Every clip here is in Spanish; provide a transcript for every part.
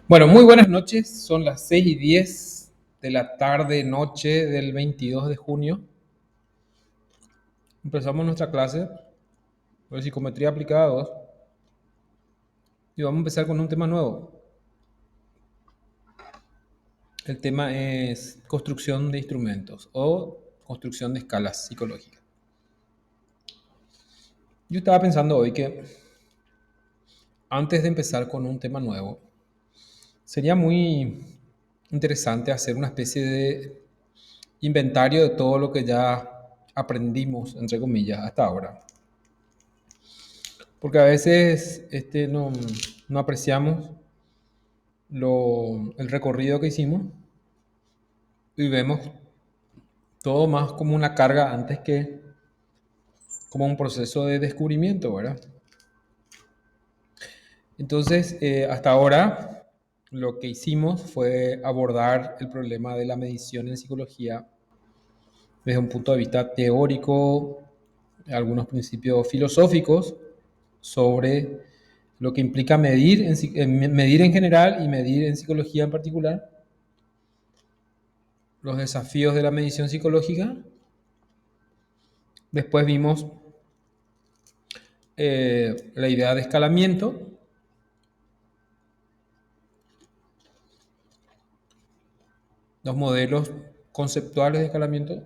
Bueno, muy buenas noches. Son las 6:10 de la tarde, noche del 22 de junio. Empezamos nuestra clase de psicometría aplicada 2 y vamos a empezar con un tema nuevo. El tema es construcción de instrumentos o construcción de escalas psicológicas. Yo estaba pensando hoy que antes de empezar con un tema nuevo, sería muy interesante hacer una especie de inventario de todo lo que ya aprendimos, entre comillas, hasta ahora. Porque a veces no apreciamos el recorrido que hicimos y vemos todo más como una carga antes que como un proceso de descubrimiento, ¿verdad? Entonces, hasta ahora lo que hicimos fue abordar el problema de la medición en psicología desde un punto de vista teórico, algunos principios filosóficos sobre lo que implica medir en general y medir en psicología en particular, los desafíos de la medición psicológica. Después vimos la idea de escalamiento, los modelos conceptuales de escalamiento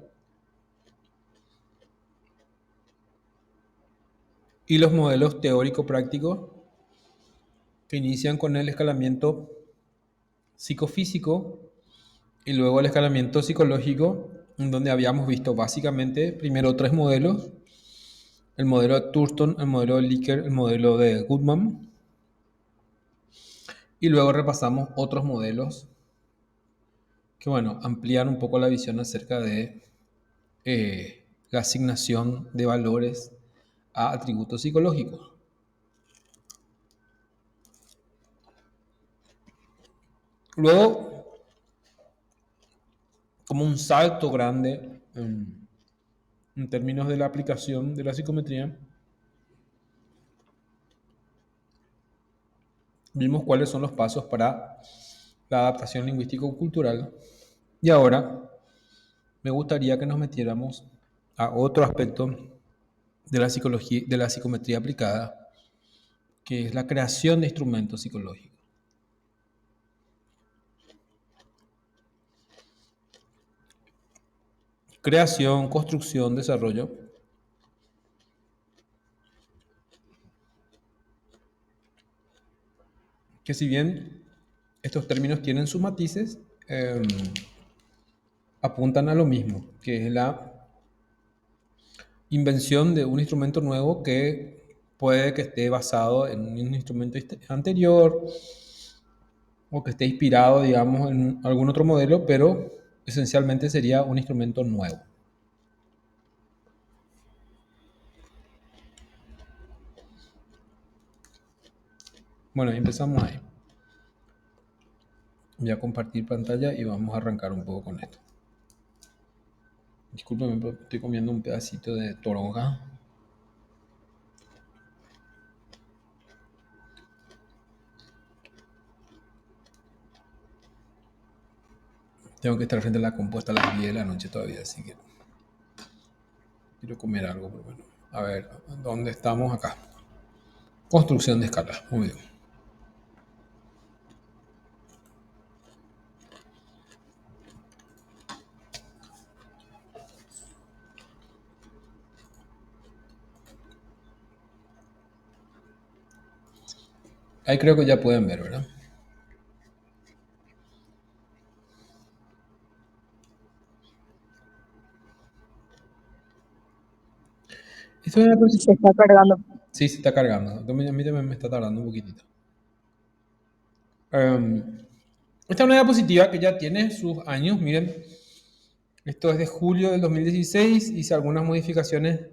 y los modelos teórico-prácticos que inician con el escalamiento psicofísico y luego el escalamiento psicológico, en donde habíamos visto básicamente primero tres modelos: el modelo de Thurston, el modelo de Likert, el modelo de Goodman, y luego repasamos otros modelos que, bueno, amplían un poco la visión acerca de la asignación de valores a atributos psicológicos. Luego, como un salto grande en términos de la aplicación de la psicometría, vimos cuáles son los pasos para la adaptación lingüístico-cultural. Y ahora me gustaría que nos metiéramos a otro aspecto de la psicología, de la psicometría aplicada, que es la creación de instrumentos psicológicos. Creación, construcción, desarrollo. Que si bien estos términos tienen sus matices, apuntan a lo mismo, que es la invención de un instrumento nuevo que puede que esté basado en un instrumento anterior o que esté inspirado, digamos, en algún otro modelo, pero esencialmente sería un instrumento nuevo. Bueno, empezamos ahí. Voy a compartir pantalla y vamos a arrancar un poco con esto. Discúlpeme, pero estoy comiendo un pedacito de toronja. Tengo que estar frente a la compuesta a las 10 de la noche todavía, así que quiero comer algo, pero bueno. A ver, ¿dónde estamos acá? Construcción de escala. Muy bien. Ahí creo que ya pueden ver, ¿verdad? Esto es una Se está cargando. Sí, se está cargando. A mí también me está tardando un poquitito. Esta es una diapositiva que ya tiene sus años. Miren, esto es de julio del 2016. Hice algunas modificaciones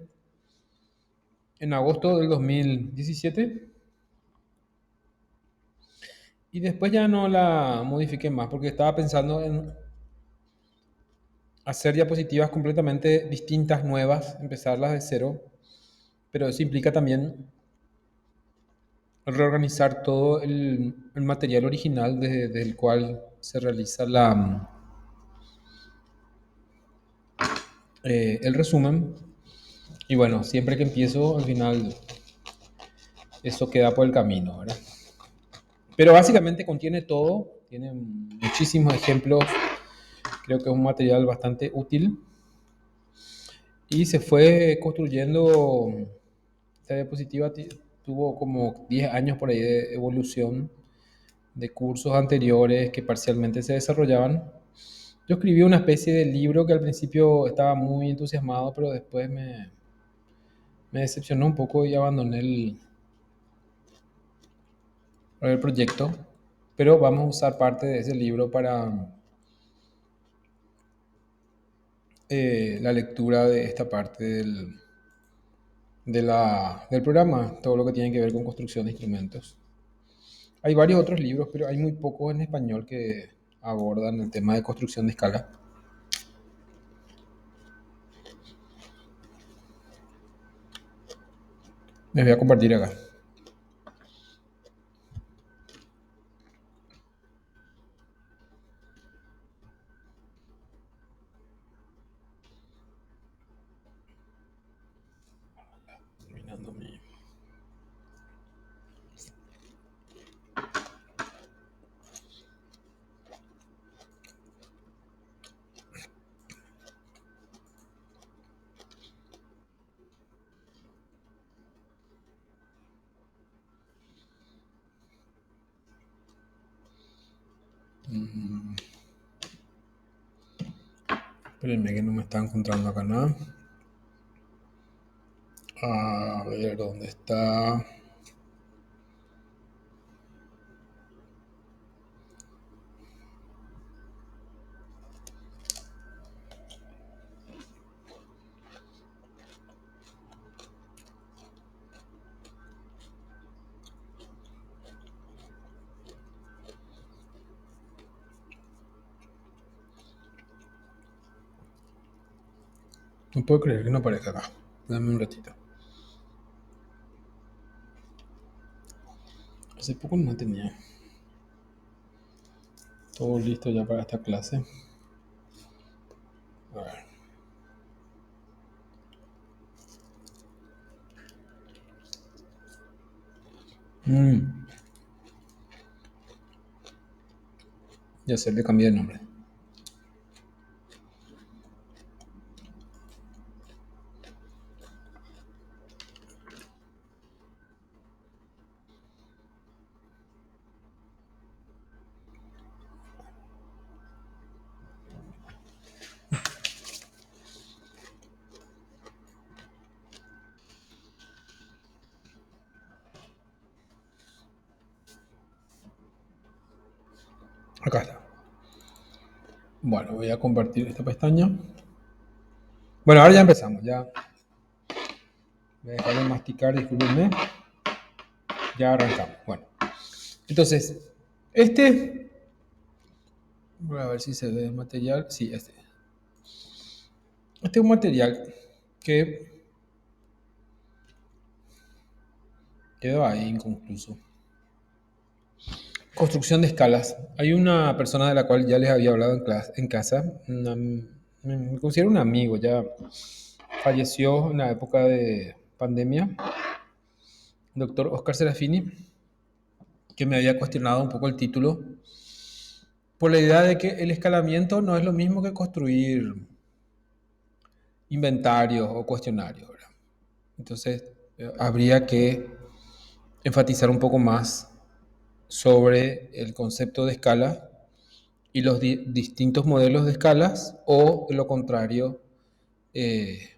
en agosto del 2017. Y después ya no la modifiqué más porque estaba pensando en hacer diapositivas completamente distintas, nuevas, empezarlas de cero. Pero eso implica también reorganizar todo el material original desde el cual se realiza el resumen. Y bueno, siempre que empiezo, al final eso queda por el camino, ¿verdad? Pero básicamente contiene todo, tiene muchísimos ejemplos, creo que es un material bastante útil y se fue construyendo. Esta diapositiva tuvo como 10 años por ahí de evolución de cursos anteriores que parcialmente se desarrollaban. Yo escribí una especie de libro que al principio estaba muy entusiasmado, pero después me decepcionó un poco y abandoné el proyecto. Pero vamos a usar parte de ese libro para la lectura de esta parte del programa, todo lo que tiene que ver con construcción de instrumentos. Hay varios otros libros, pero hay muy pocos en español que abordan el tema de construcción de escala. Les voy a compartir acá. Terminando mi... Espérenme que no me está encontrando acá nada. A ver, ¿dónde está? No puedo creer que no aparezca acá. Dame un ratito. Hace poco no tenía todo listo ya para esta clase. A ver. Ya sé, le cambié el nombre. Acá está. Bueno, voy a compartir esta pestaña. Bueno, ahora ya empezamos. Ya voy a dejar de masticar, discúlpenme. Ya arrancamos. Bueno, entonces, voy a ver si se ve el material. Sí, este es un material que quedó ahí inconcluso. Construcción de escalas. Hay una persona de la cual ya les había hablado en casa. Me considero un amigo, ya falleció en la época de pandemia. El doctor Oscar Serafini, que me había cuestionado un poco el título por la idea de que el escalamiento no es lo mismo que construir inventarios o cuestionarios, ¿verdad? Entonces, habría que enfatizar un poco más sobre el concepto de escala y los distintos modelos de escalas, o de lo contrario,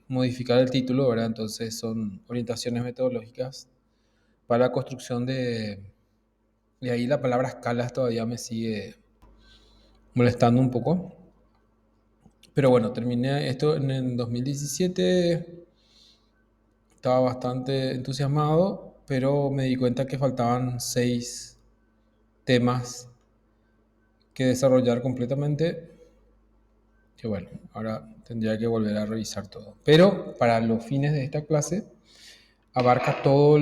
modificar el título, ¿verdad? Entonces son orientaciones metodológicas para la construcción de ahí la palabra escalas todavía me sigue molestando un poco. Pero bueno, terminé esto en el 2017, estaba bastante entusiasmado, pero me di cuenta que faltaban 6 temas que desarrollar completamente, que bueno, ahora tendría que volver a revisar todo. Pero para los fines de esta clase abarca todo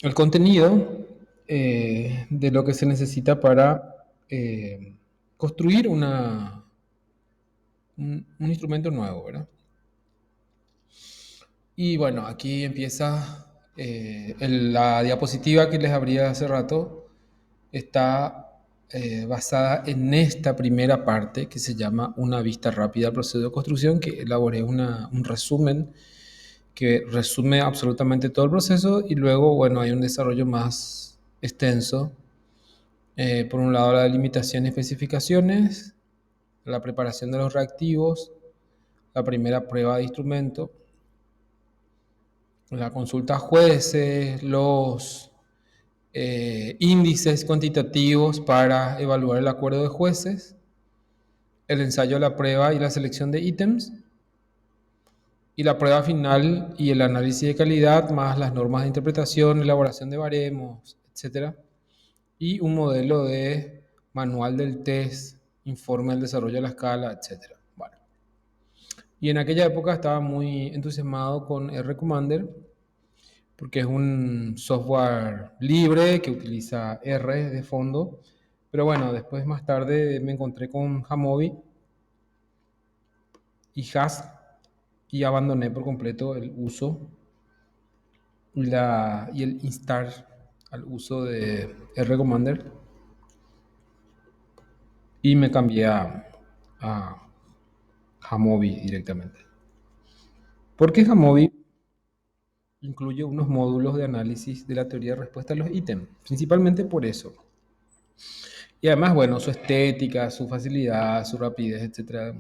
el contenido de lo que se necesita para construir un instrumento nuevo, ¿verdad? Y bueno, aquí empieza la diapositiva que les abría hace rato. Está basada en esta primera parte que se llama una vista rápida al proceso de construcción, que elaboré un resumen que resume absolutamente todo el proceso y luego, bueno, hay un desarrollo más extenso. Por un lado, la delimitación y especificaciones, la preparación de los reactivos, la primera prueba de instrumento, la consulta a jueces, los índices cuantitativos para evaluar el acuerdo de jueces, el ensayo de la prueba y la selección de ítems, y la prueba final y el análisis de calidad, más las normas de interpretación, elaboración de baremos, etc. Y un modelo de manual del test, informe del desarrollo de la escala, etc. Bueno, y en aquella época estaba muy entusiasmado con R-Commander, porque es un software libre que utiliza R de fondo. Pero bueno, después más tarde me encontré con Jamovi y Hask y abandoné por completo el uso y el instar al uso de R-Commander y me cambié a Jamovi directamente. Porque Jamovi incluye unos módulos de análisis de la teoría de respuesta a los ítems, principalmente por eso. Y además, bueno, su estética, su facilidad, su rapidez, etcétera,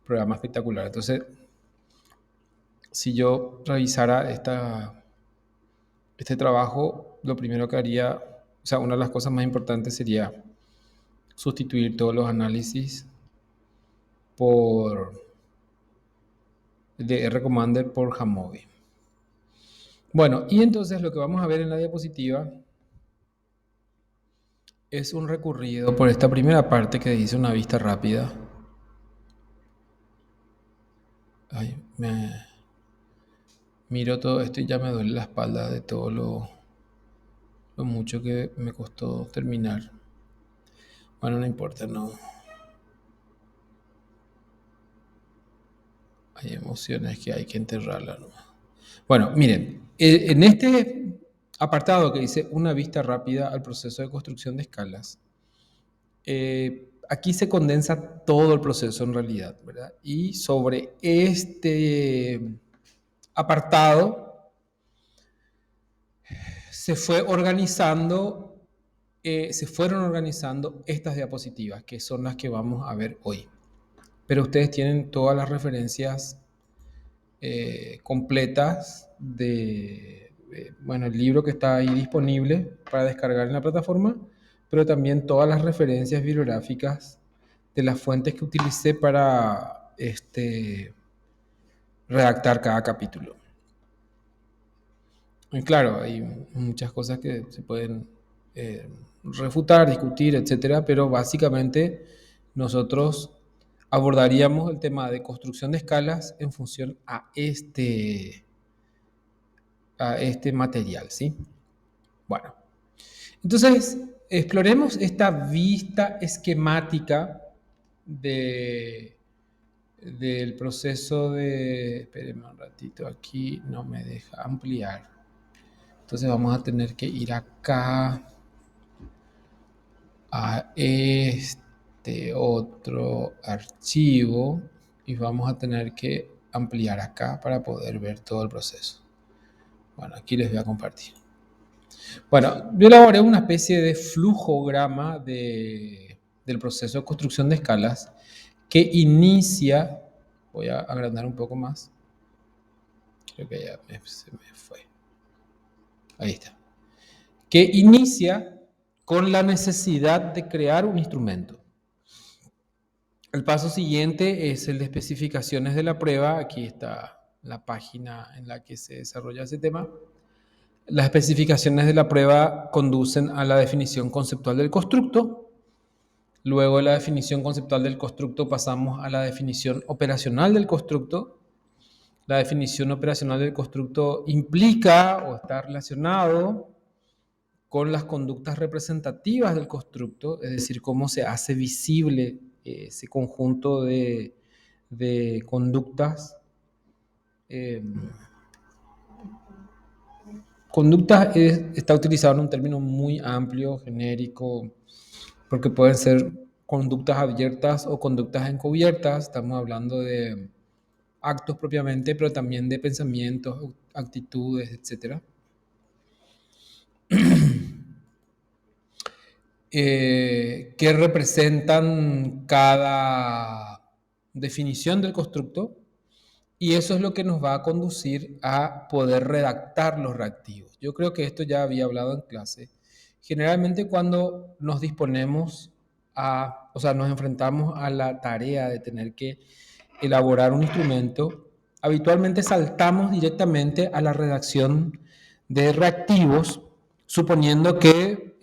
programa espectacular. Entonces, si yo revisara este trabajo, lo primero que haría, o sea, una de las cosas más importantes sería sustituir todos los análisis por de R-Commander por Jamovi. Bueno, y entonces lo que vamos a ver en la diapositiva es un recorrido por esta primera parte que dice una vista rápida. Ay, miro todo esto y ya me duele la espalda de todo lo mucho que me costó terminar. Bueno, no importa, no. Hay emociones que hay que enterrarlas, ¿no? Bueno, miren, en este apartado que dice una vista rápida al proceso de construcción de escalas, aquí se condensa todo el proceso en realidad, ¿verdad? Y sobre este apartado se fueron organizando estas diapositivas, que son las que vamos a ver hoy. Pero ustedes tienen todas las referencias completas bueno, el libro que está ahí disponible para descargar en la plataforma, pero también todas las referencias bibliográficas de las fuentes que utilicé para redactar cada capítulo. Y claro, hay muchas cosas que se pueden refutar, discutir, etcétera, pero básicamente nosotros abordaríamos el tema de construcción de escalas en función a este material, ¿sí? Bueno, entonces exploremos esta vista esquemática del proceso de... Espérenme un ratito, aquí no me deja ampliar. Entonces vamos a tener que ir acá a este otro archivo y vamos a tener que ampliar acá para poder ver todo el proceso. Bueno, aquí les voy a compartir. Bueno, yo elaboré una especie de flujograma del proceso de construcción de escalas que inicia, voy a agrandar un poco más, creo que ya se me fue, ahí está, que inicia con la necesidad de crear un instrumento. El paso siguiente es el de especificaciones de la prueba, aquí está la página en la que se desarrolla ese tema. Las especificaciones de la prueba conducen a la definición conceptual del constructo. Luego de la definición conceptual del constructo pasamos a la definición operacional del constructo. La definición operacional del constructo implica o está relacionado con las conductas representativas del constructo, es decir, cómo se hace visible ese conjunto de conductas. Eh, Conductas está utilizado en un término muy amplio, genérico, porque pueden ser conductas abiertas o conductas encubiertas. Estamos hablando de actos propiamente, pero también de pensamientos, actitudes, etcétera, que representan cada definición del constructo, y eso es lo que nos va a conducir a poder redactar los reactivos. Yo creo que esto ya había hablado en clase. Generalmente cuando nos disponemos a, o sea, nos enfrentamos a la tarea de tener que elaborar un instrumento, habitualmente saltamos directamente a la redacción de reactivos, suponiendo que,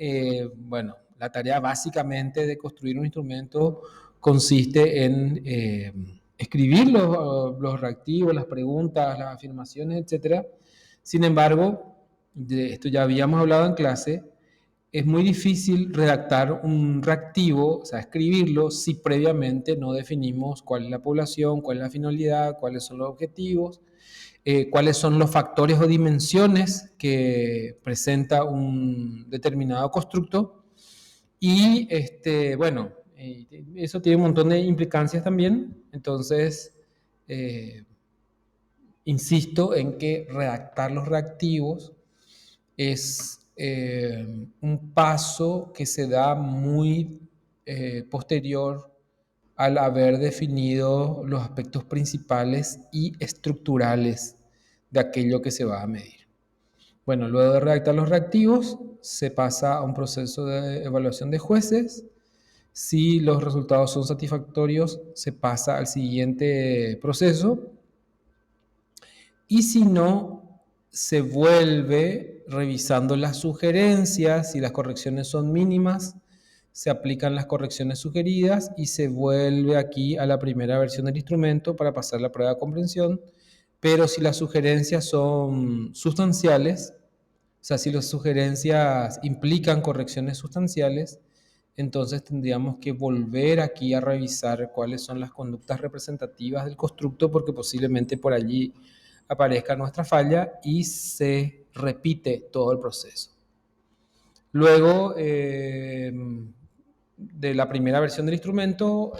bueno, la tarea básicamente de construir un instrumento consiste en escribir los reactivos, las preguntas, las afirmaciones, etc. Sin embargo, de esto ya habíamos hablado en clase, es muy difícil redactar un reactivo, o sea, escribirlo, si previamente no definimos cuál es la población, cuál es la finalidad, cuáles son los objetivos, cuáles son los factores o dimensiones que presenta un determinado constructo. Y bueno, eso tiene un montón de implicancias también. Entonces, eh, insisto en que redactar los reactivos es un paso que se da muy posterior al haber definido los aspectos principales y estructurales de aquello que se va a medir. Bueno, luego de redactar los reactivos, se pasa a un proceso de evaluación de jueces. Si los resultados son satisfactorios, se pasa al siguiente proceso. Y si no, se vuelve revisando las sugerencias. Si las correcciones son mínimas, se aplican las correcciones sugeridas y se vuelve aquí a la primera versión del instrumento para pasar la prueba de comprensión. Pero si las sugerencias son sustanciales, o sea, si las sugerencias implican correcciones sustanciales, entonces tendríamos que volver aquí a revisar cuáles son las conductas representativas del constructo, porque posiblemente por allí aparezca nuestra falla y se repite todo el proceso. Luego de la primera versión del instrumento,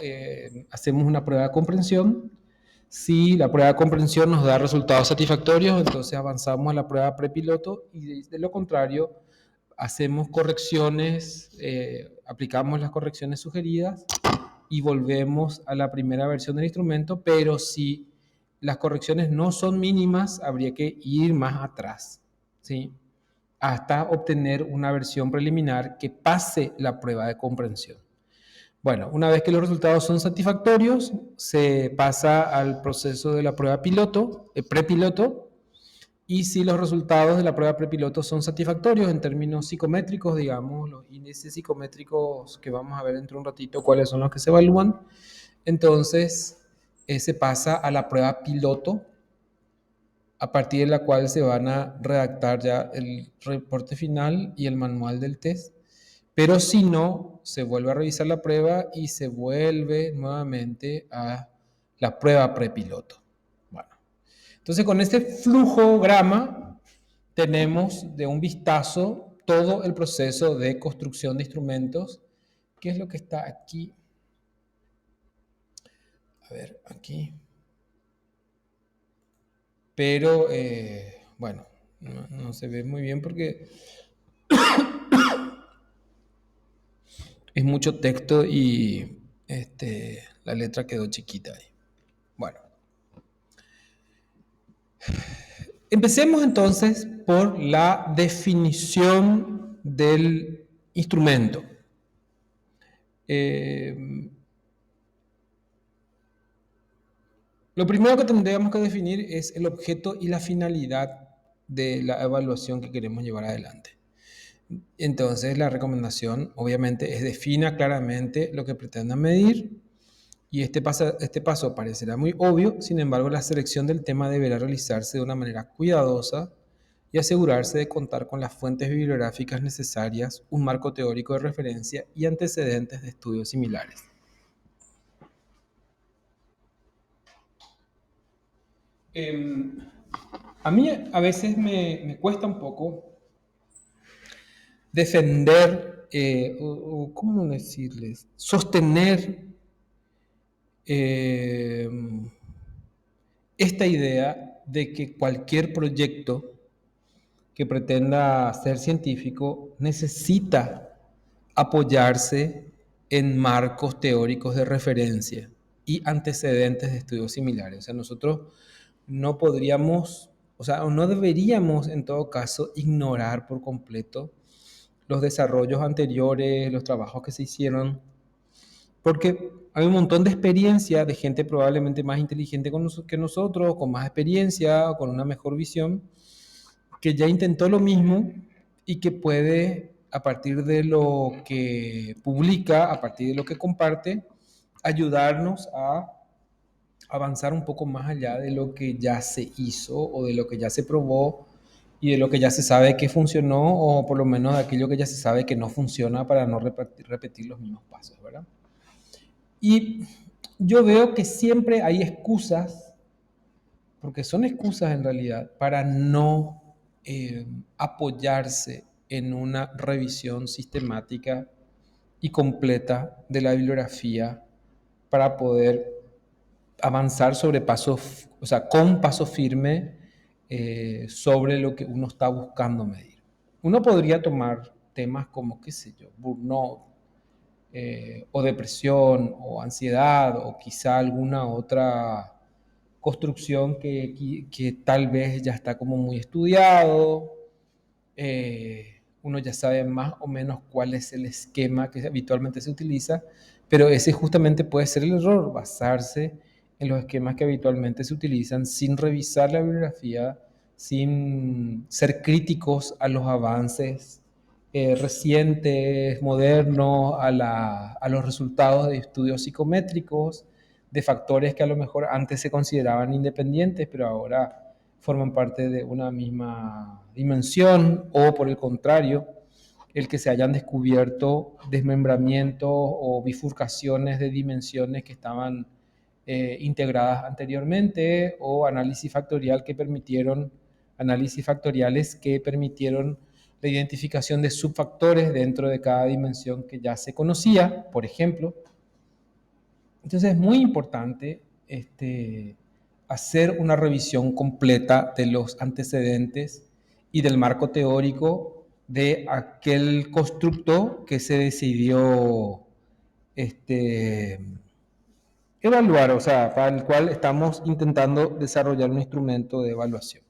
hacemos una prueba de comprensión. Si la prueba de comprensión nos da resultados satisfactorios, entonces avanzamos a la prueba prepiloto, y de lo contrario, hacemos correcciones, aplicamos las correcciones sugeridas y volvemos a la primera versión del instrumento, pero si las correcciones no son mínimas, habría que ir más atrás, ¿sí? Hasta obtener una versión preliminar que pase la prueba de comprensión. Bueno, una vez que los resultados son satisfactorios, se pasa al proceso de la prueba piloto, prepiloto, y si los resultados de la prueba prepiloto son satisfactorios en términos psicométricos, digamos, los índices psicométricos que vamos a ver dentro de un ratito cuáles son los que se evalúan, entonces se pasa a la prueba piloto, a partir de la cual se van a redactar ya el reporte final y el manual del test. Pero si no, se vuelve a revisar la prueba y se vuelve nuevamente a la prueba prepiloto. Bueno, entonces con este flujograma tenemos de un vistazo todo el proceso de construcción de instrumentos. ¿Qué es lo que está aquí? A ver, aquí. Pero, bueno, no se ve muy bien porque es mucho texto y la letra quedó chiquita ahí. Bueno, empecemos entonces por la definición del instrumento. Lo primero que tendríamos que definir es el objeto y la finalidad de la evaluación que queremos llevar adelante. Entonces, la recomendación, obviamente, es defina claramente lo que pretenda medir Y este paso parecerá muy obvio, sin embargo, la selección del tema deberá realizarse de una manera cuidadosa y asegurarse de contar con las fuentes bibliográficas necesarias, un marco teórico de referencia y antecedentes de estudios similares. Em, a mí a veces me cuesta un poco defender, o ¿cómo decirles? Sostener eh, esta idea de que cualquier proyecto que pretenda ser científico necesita apoyarse en marcos teóricos de referencia y antecedentes de estudios similares. O sea, nosotros no podríamos, o sea, no deberíamos en todo caso ignorar por completo los desarrollos anteriores, los trabajos que se hicieron, porque hay un montón de experiencia de gente probablemente más inteligente que nosotros, con más experiencia, con una mejor visión, que ya intentó lo mismo y que puede, a partir de lo que publica, a partir de lo que comparte, ayudarnos a avanzar un poco más allá de lo que ya se hizo o de lo que ya se probó y de lo que ya se sabe que funcionó o por lo menos de aquello que ya se sabe que no funciona para no repetir los mismos pasos, ¿verdad? Y yo veo que siempre hay excusas, porque son excusas en realidad, para no apoyarse en una revisión sistemática y completa de la bibliografía para poder avanzar sobre pasos, o sea, con paso firme sobre lo que uno está buscando medir. Uno podría tomar temas como, qué sé yo, burnout, o depresión, o ansiedad, o quizá alguna otra construcción que tal vez ya está como muy estudiado, uno ya sabe más o menos cuál es el esquema que habitualmente se utiliza, pero ese justamente puede ser el error, basarse en los esquemas que habitualmente se utilizan sin revisar la bibliografía, sin ser críticos a los avances recientes, modernos, a los resultados de estudios psicométricos, de factores que a lo mejor antes se consideraban independientes, pero ahora forman parte de una misma dimensión, o por el contrario, el que se hayan descubierto desmembramientos o bifurcaciones de dimensiones que estaban integradas anteriormente, o análisis factoriales que permitieron la identificación de subfactores dentro de cada dimensión que ya se conocía, por ejemplo. Entonces es muy importante hacer una revisión completa de los antecedentes y del marco teórico de aquel constructo que se decidió este, evaluar, o sea, para el cual estamos intentando desarrollar un instrumento de evaluación.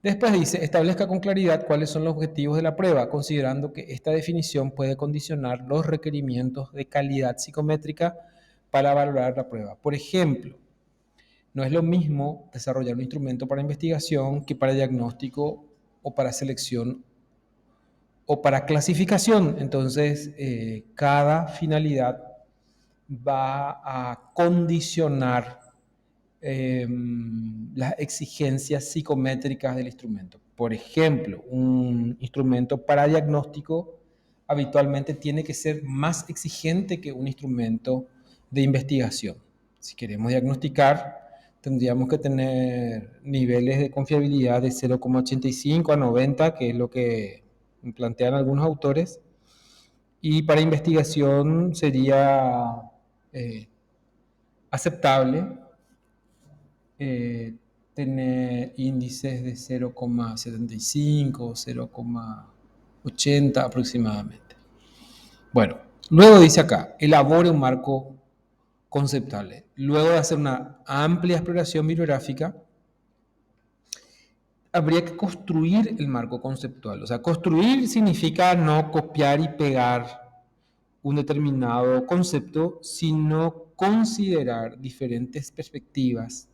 Después dice, establezca con claridad cuáles son los objetivos de la prueba, considerando que esta definición puede condicionar los requerimientos de calidad psicométrica para valorar la prueba. Por ejemplo, no es lo mismo desarrollar un instrumento para investigación que para diagnóstico o para selección o para clasificación. Entonces, cada finalidad va a condicionar las exigencias psicométricas del instrumento. Por ejemplo, un instrumento para diagnóstico habitualmente tiene que ser más exigente que un instrumento de investigación. Si queremos diagnosticar, tendríamos que tener niveles de confiabilidad de 0,85 a 90, que es lo que plantean algunos autores, y para investigación sería eh, aceptable tener índices de 0,75 o 0,80 aproximadamente. Bueno, luego dice acá, elabore un marco conceptual. Luego de hacer una amplia exploración bibliográfica, habría que construir el marco conceptual. O sea, construir significa no copiar y pegar un determinado concepto, sino considerar diferentes perspectivas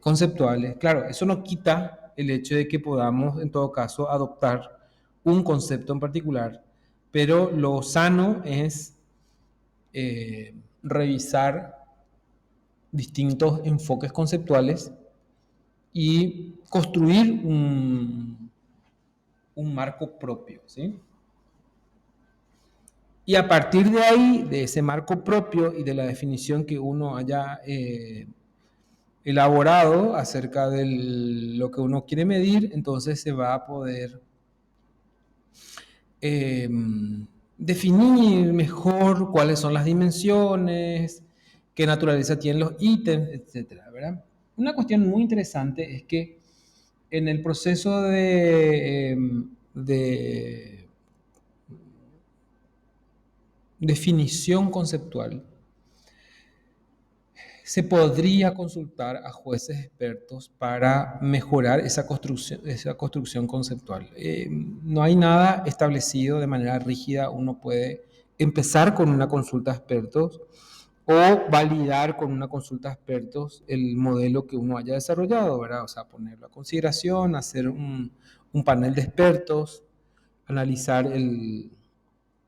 conceptuales. Claro, eso no quita el hecho de que podamos, en todo caso, adoptar un concepto en particular, pero lo sano es revisar distintos enfoques conceptuales y construir un marco propio, ¿sí? Y a partir de ahí, de ese marco propio y de la definición que uno haya elaborado acerca de lo que uno quiere medir, entonces se va a poder eh, definir mejor cuáles son las dimensiones, qué naturaleza tienen los ítems, etcétera, ¿verdad? Una cuestión muy interesante es que en el proceso de definición conceptual, se podría consultar a jueces expertos para mejorar esa construcción conceptual. No hay nada establecido de manera rígida. Uno puede empezar con una consulta a expertos o validar con una consulta a expertos el modelo que uno haya desarrollado, ¿verdad? O sea, ponerlo a consideración, hacer un panel de expertos, analizar el,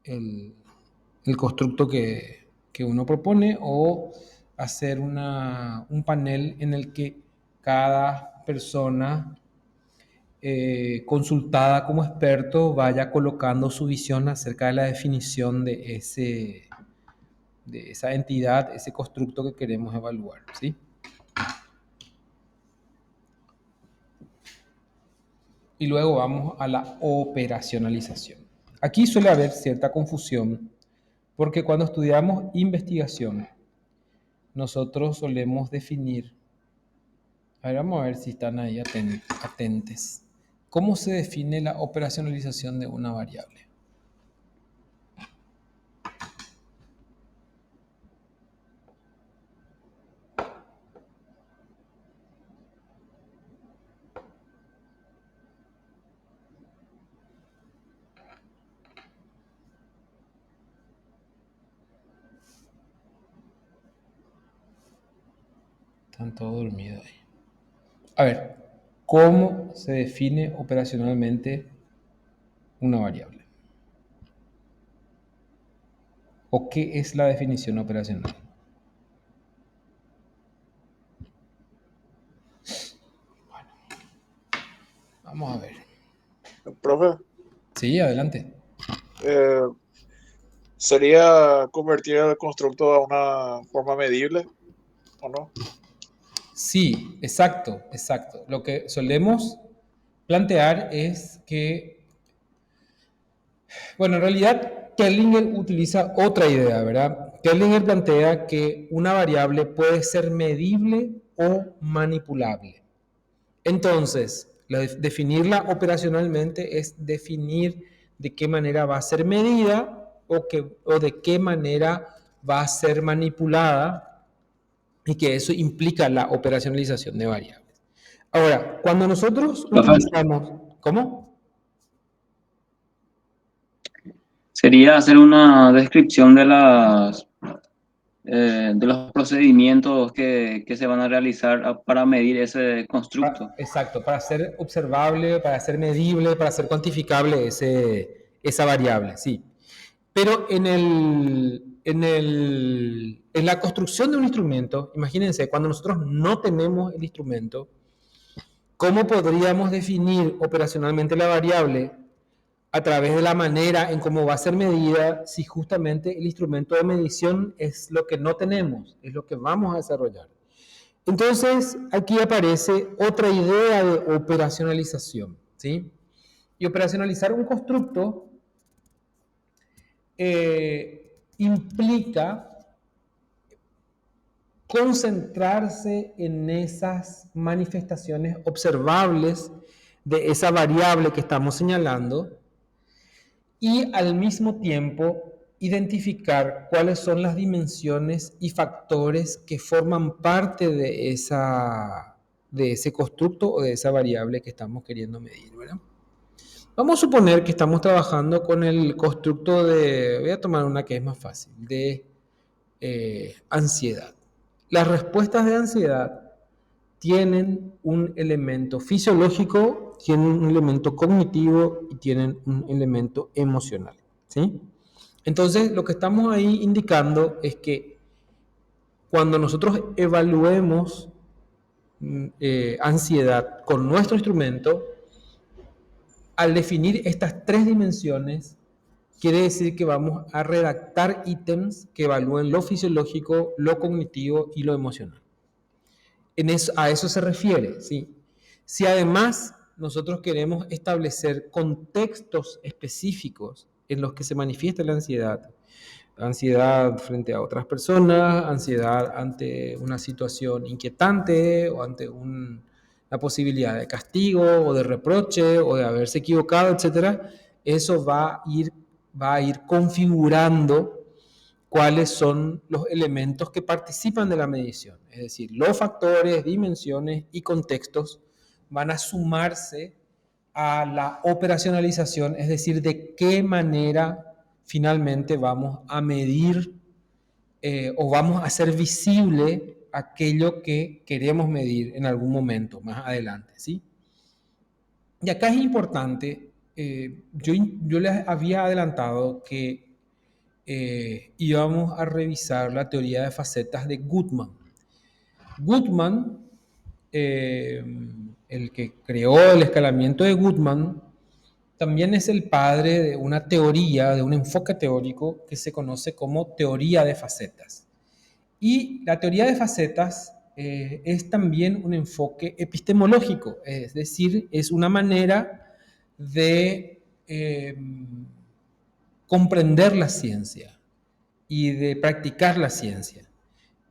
el constructo que uno propone o hacer un panel en el que cada persona consultada como experto vaya colocando su visión acerca de la definición de esa entidad, ese constructo que queremos evaluar, ¿sí? Y luego vamos a la operacionalización. Aquí suele haber cierta confusión porque cuando estudiamos investigación, nosotros solemos definir, a ver, vamos a ver si están ahí atentes. ¿Cómo se define la operacionalización de una variable? Están todos dormidos ahí. A ver, ¿cómo se define operacionalmente una variable? ¿O qué es la definición operacional? Bueno, vamos a ver. Profe, Sí, adelante. ¿sería convertir el constructo a una forma medible o no? Sí, exacto, exacto. Lo que solemos plantear es que, bueno, en realidad Kellinger utiliza otra idea, ¿verdad? Kellinger plantea que una variable puede ser medible o manipulable. Entonces, definirla operacionalmente es definir de qué manera va a ser medida o de qué manera va a ser manipulada y que eso implica la operacionalización de variables. Ahora, cuando nosotros Profe, utilizamos, ¿cómo? sería hacer una descripción de los procedimientos que se van a realizar para medir ese constructo. Exacto, para ser observable, para ser medible, para ser cuantificable esa variable, sí. Pero en la construcción de un instrumento, imagínense, cuando nosotros no tenemos el instrumento, ¿cómo podríamos definir operacionalmente la variable a través de la manera en cómo va a ser medida si justamente el instrumento de medición es lo que no tenemos, es lo que vamos a desarrollar? Entonces, aquí aparece otra idea de operacionalización, ¿sí? Y operacionalizar un constructo implica concentrarse en esas manifestaciones observables de esa variable que estamos señalando y al mismo tiempo identificar cuáles son las dimensiones y factores que forman parte de ese constructo o de esa variable que estamos queriendo medir, ¿verdad? Vamos a suponer que estamos trabajando con el constructo voy a tomar una que es más fácil, de ansiedad. Las respuestas de ansiedad tienen un elemento fisiológico, tienen un elemento cognitivo y tienen un elemento emocional, ¿sí? Entonces, lo que estamos ahí indicando es que cuando nosotros evaluemos ansiedad con nuestro instrumento, al definir estas 3 dimensiones, quiere decir que vamos a redactar ítems que evalúen lo fisiológico, lo cognitivo y lo emocional. A eso se refiere, ¿sí? Si además nosotros queremos establecer contextos específicos en los que se manifiesta la ansiedad frente a otras personas, ansiedad ante una situación inquietante o ante la posibilidad de castigo o de reproche o de haberse equivocado, etcétera, eso va a ir configurando cuáles son los elementos que participan de la medición. Es decir, los factores, dimensiones y contextos van a sumarse a la operacionalización, es decir, de qué manera finalmente vamos a medir o vamos a hacer visible aquello que queremos medir en algún momento más adelante, ¿sí? Y acá es importante, yo les había adelantado que íbamos a revisar la teoría de facetas de Goodman. Goodman, el que creó el escalamiento de Goodman, también es el padre de una teoría, de un enfoque teórico que se conoce como teoría de facetas. Y la teoría de facetas es también un enfoque epistemológico, es decir, es una manera de comprender la ciencia y de practicar la ciencia.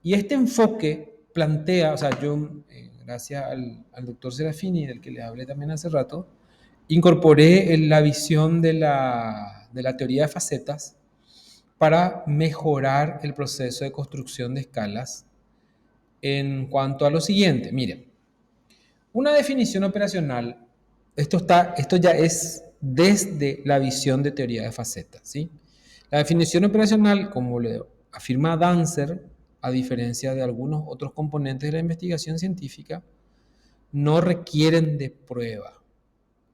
Y este enfoque plantea, o sea, yo, gracias al doctor Serafini, del que le hablé también hace rato, incorporé la visión de la teoría de facetas para mejorar el proceso de construcción de escalas en cuanto a lo siguiente. Miren, una definición operacional, esto ya es desde la visión de teoría de facetas, ¿sí? La definición operacional, como le afirma Dancer, a diferencia de algunos otros componentes de la investigación científica, no requieren de prueba.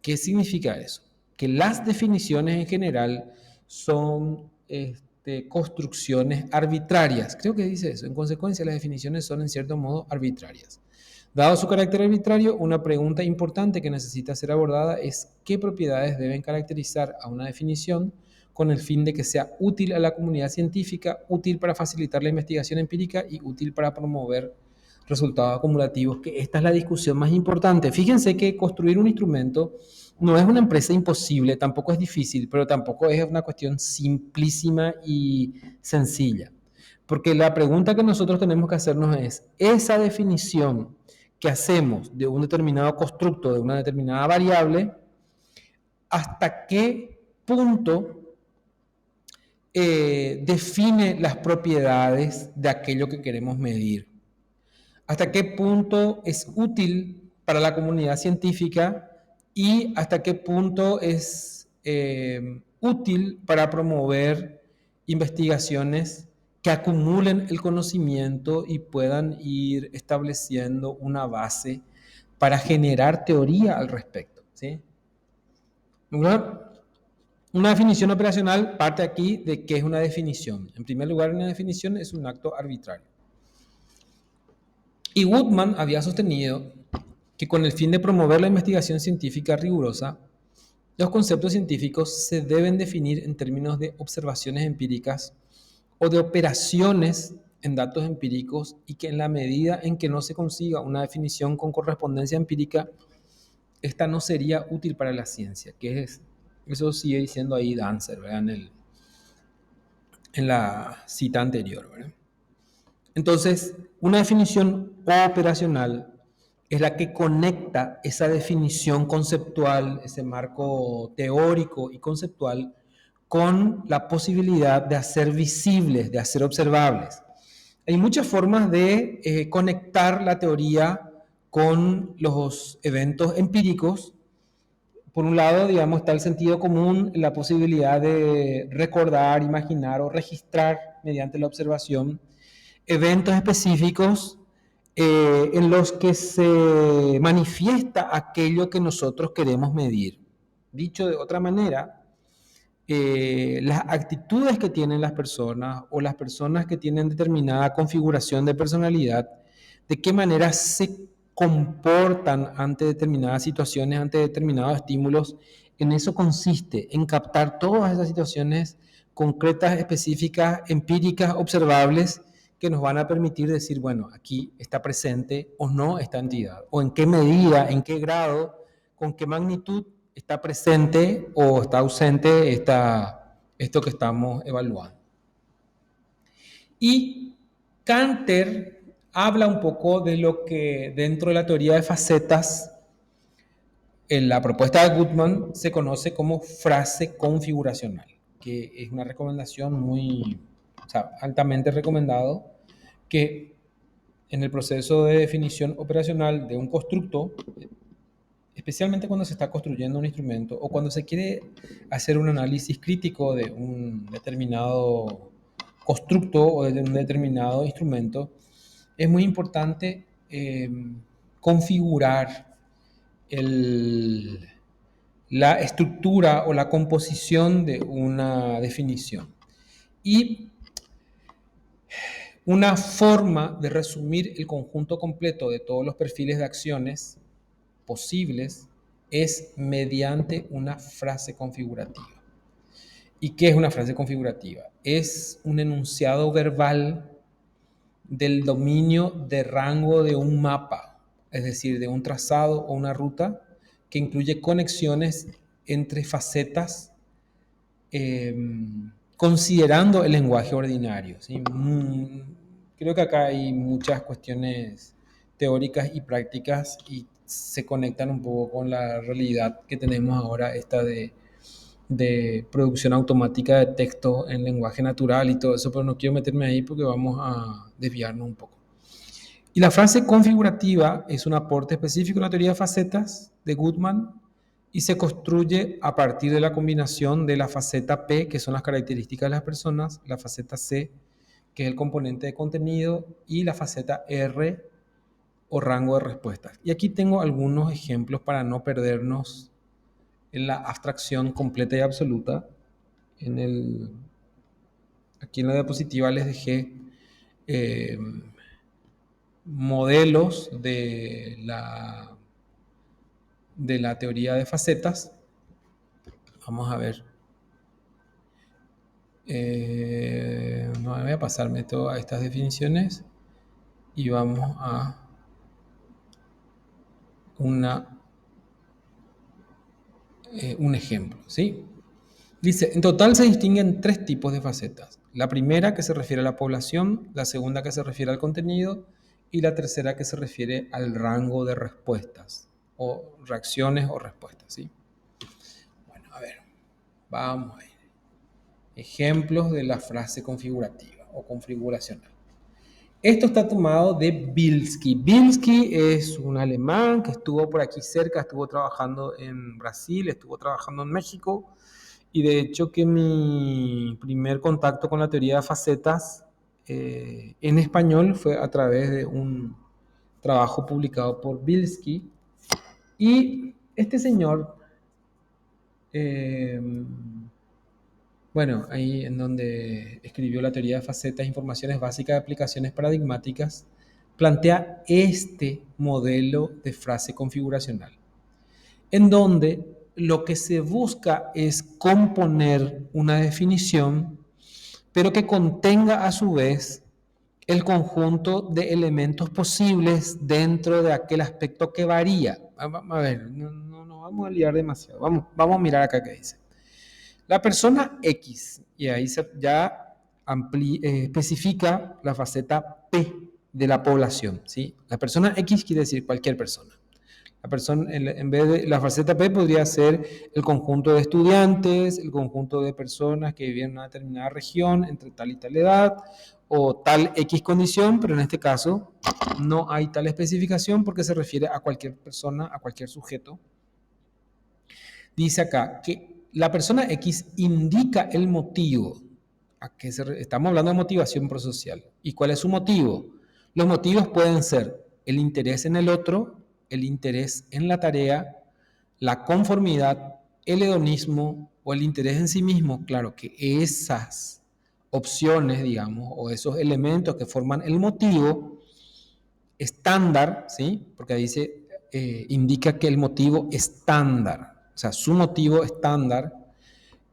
¿Qué significa eso? Que las definiciones en general son construcciones arbitrarias. Creo que dice eso. En consecuencia, las definiciones son en cierto modo arbitrarias. Dado su carácter arbitrario, una pregunta importante que necesita ser abordada es qué propiedades deben caracterizar a una definición con el fin de que sea útil a la comunidad científica, útil para facilitar la investigación empírica y útil para promover resultados acumulativos, que esta es la discusión más importante. Fíjense que construir un instrumento no es una empresa imposible, tampoco es difícil, pero tampoco es una cuestión simplísima y sencilla. Porque la pregunta que nosotros tenemos que hacernos es, esa definición que hacemos de un determinado constructo, de una determinada variable, ¿hasta qué punto define las propiedades de aquello que queremos medir? ¿Hasta qué punto es útil para la comunidad científica y hasta qué punto es útil para promover investigaciones que acumulen el conocimiento y puedan ir estableciendo una base para generar teoría al respecto, ¿sí? Una definición operacional parte aquí de qué es una definición. En primer lugar, una definición es un acto arbitrario. Y Goodman había sostenido que con el fin de promover la investigación científica rigurosa, los conceptos científicos se deben definir en términos de observaciones empíricas o de operaciones en datos empíricos y que en la medida en que no se consiga una definición con correspondencia empírica, esta no sería útil para la ciencia, eso sigue diciendo ahí Dancer, ¿verdad? En la cita anterior, ¿verdad? Entonces, una definición operacional es la que conecta esa definición conceptual, ese marco teórico y conceptual, con la posibilidad de hacer visibles, de hacer observables. Hay muchas formas de conectar la teoría con los eventos empíricos. Por un lado, digamos, está el sentido común, la posibilidad de recordar, imaginar o registrar mediante la observación eventos específicos en los que se manifiesta aquello que nosotros queremos medir. Dicho de otra manera, las actitudes que tienen las personas o las personas que tienen determinada configuración de personalidad, de qué manera se comportan ante determinadas situaciones, ante determinados estímulos. En eso consiste, en captar todas esas situaciones concretas, específicas, empíricas, observables, que nos van a permitir decir, bueno, aquí está presente o no esta entidad, o en qué medida, en qué grado, con qué magnitud está presente o está ausente esto que estamos evaluando. Y Canter habla un poco de lo que dentro de la teoría de facetas, en la propuesta de Goodman, se conoce como frase configuracional, que es una recomendación altamente recomendado, que en el proceso de definición operacional de un constructo, especialmente cuando se está construyendo un instrumento o cuando se quiere hacer un análisis crítico de un determinado constructo o de un determinado instrumento, es muy importante configurar la estructura o la composición de una definición. Y una forma de resumir el conjunto completo de todos los perfiles de acciones posibles es mediante una frase configurativa. ¿Y qué es una frase configurativa? Es un enunciado verbal del dominio de rango de un mapa, es decir, de un trazado o una ruta que incluye conexiones entre facetas considerando el lenguaje ordinario, ¿sí? Creo que acá hay muchas cuestiones teóricas y prácticas y se conectan un poco con la realidad que tenemos ahora, esta de producción automática de texto en lenguaje natural y todo eso, pero no quiero meterme ahí porque vamos a desviarnos un poco. Y la frase configurativa es un aporte específico en la teoría de facetas de Goodman y se construye a partir de la combinación de la faceta P, que son las características de las personas, la faceta C, que es el componente de contenido, y la faceta R, o rango de respuestas. Y aquí tengo algunos ejemplos para no perdernos en la abstracción completa y absoluta. Aquí en la diapositiva les dejé modelos de la teoría de facetas. Vamos a ver. No, voy a pasarme todas estas definiciones y vamos a un ejemplo, ¿sí? Dice, en total se distinguen 3 tipos de facetas. La primera que se refiere a la población, la segunda que se refiere al contenido y la tercera que se refiere al rango de respuestas o reacciones o respuestas, ¿sí? Bueno, a ver, vamos a ver. Ejemplos de la frase configurativa o configuracional. Esto está tomado de Bilski. Bilski es un alemán que estuvo por aquí cerca, estuvo trabajando en Brasil, estuvo trabajando en México, y de hecho que mi primer contacto con la teoría de facetas en español fue a través de un trabajo publicado por Bilski. Y este señor, bueno, ahí en donde escribió la teoría de facetas, informaciones básicas de aplicaciones paradigmáticas, plantea este modelo de frase configuracional, en donde lo que se busca es componer una definición, pero que contenga a su vez el conjunto de elementos posibles dentro de aquel aspecto que varía. A ver, no vamos a liar demasiado. Vamos a mirar acá qué dice. La persona X, y ahí ya especifica la faceta P de la población, ¿sí? La persona X quiere decir cualquier persona. La persona, en vez de la faceta P, podría ser el conjunto de estudiantes, el conjunto de personas que viven en una determinada región entre tal y tal edad, o tal X condición, pero en este caso no hay tal especificación porque se refiere a cualquier persona, a cualquier sujeto. Dice acá que la persona X indica el motivo. Estamos hablando de motivación prosocial. ¿Y cuál es su motivo? Los motivos pueden ser el interés en el otro, el interés en la tarea, la conformidad, el hedonismo o el interés en sí mismo, claro que esas opciones, digamos, o esos elementos que forman el motivo estándar, ¿sí? Porque ahí se indica que el motivo estándar, o sea, su motivo estándar,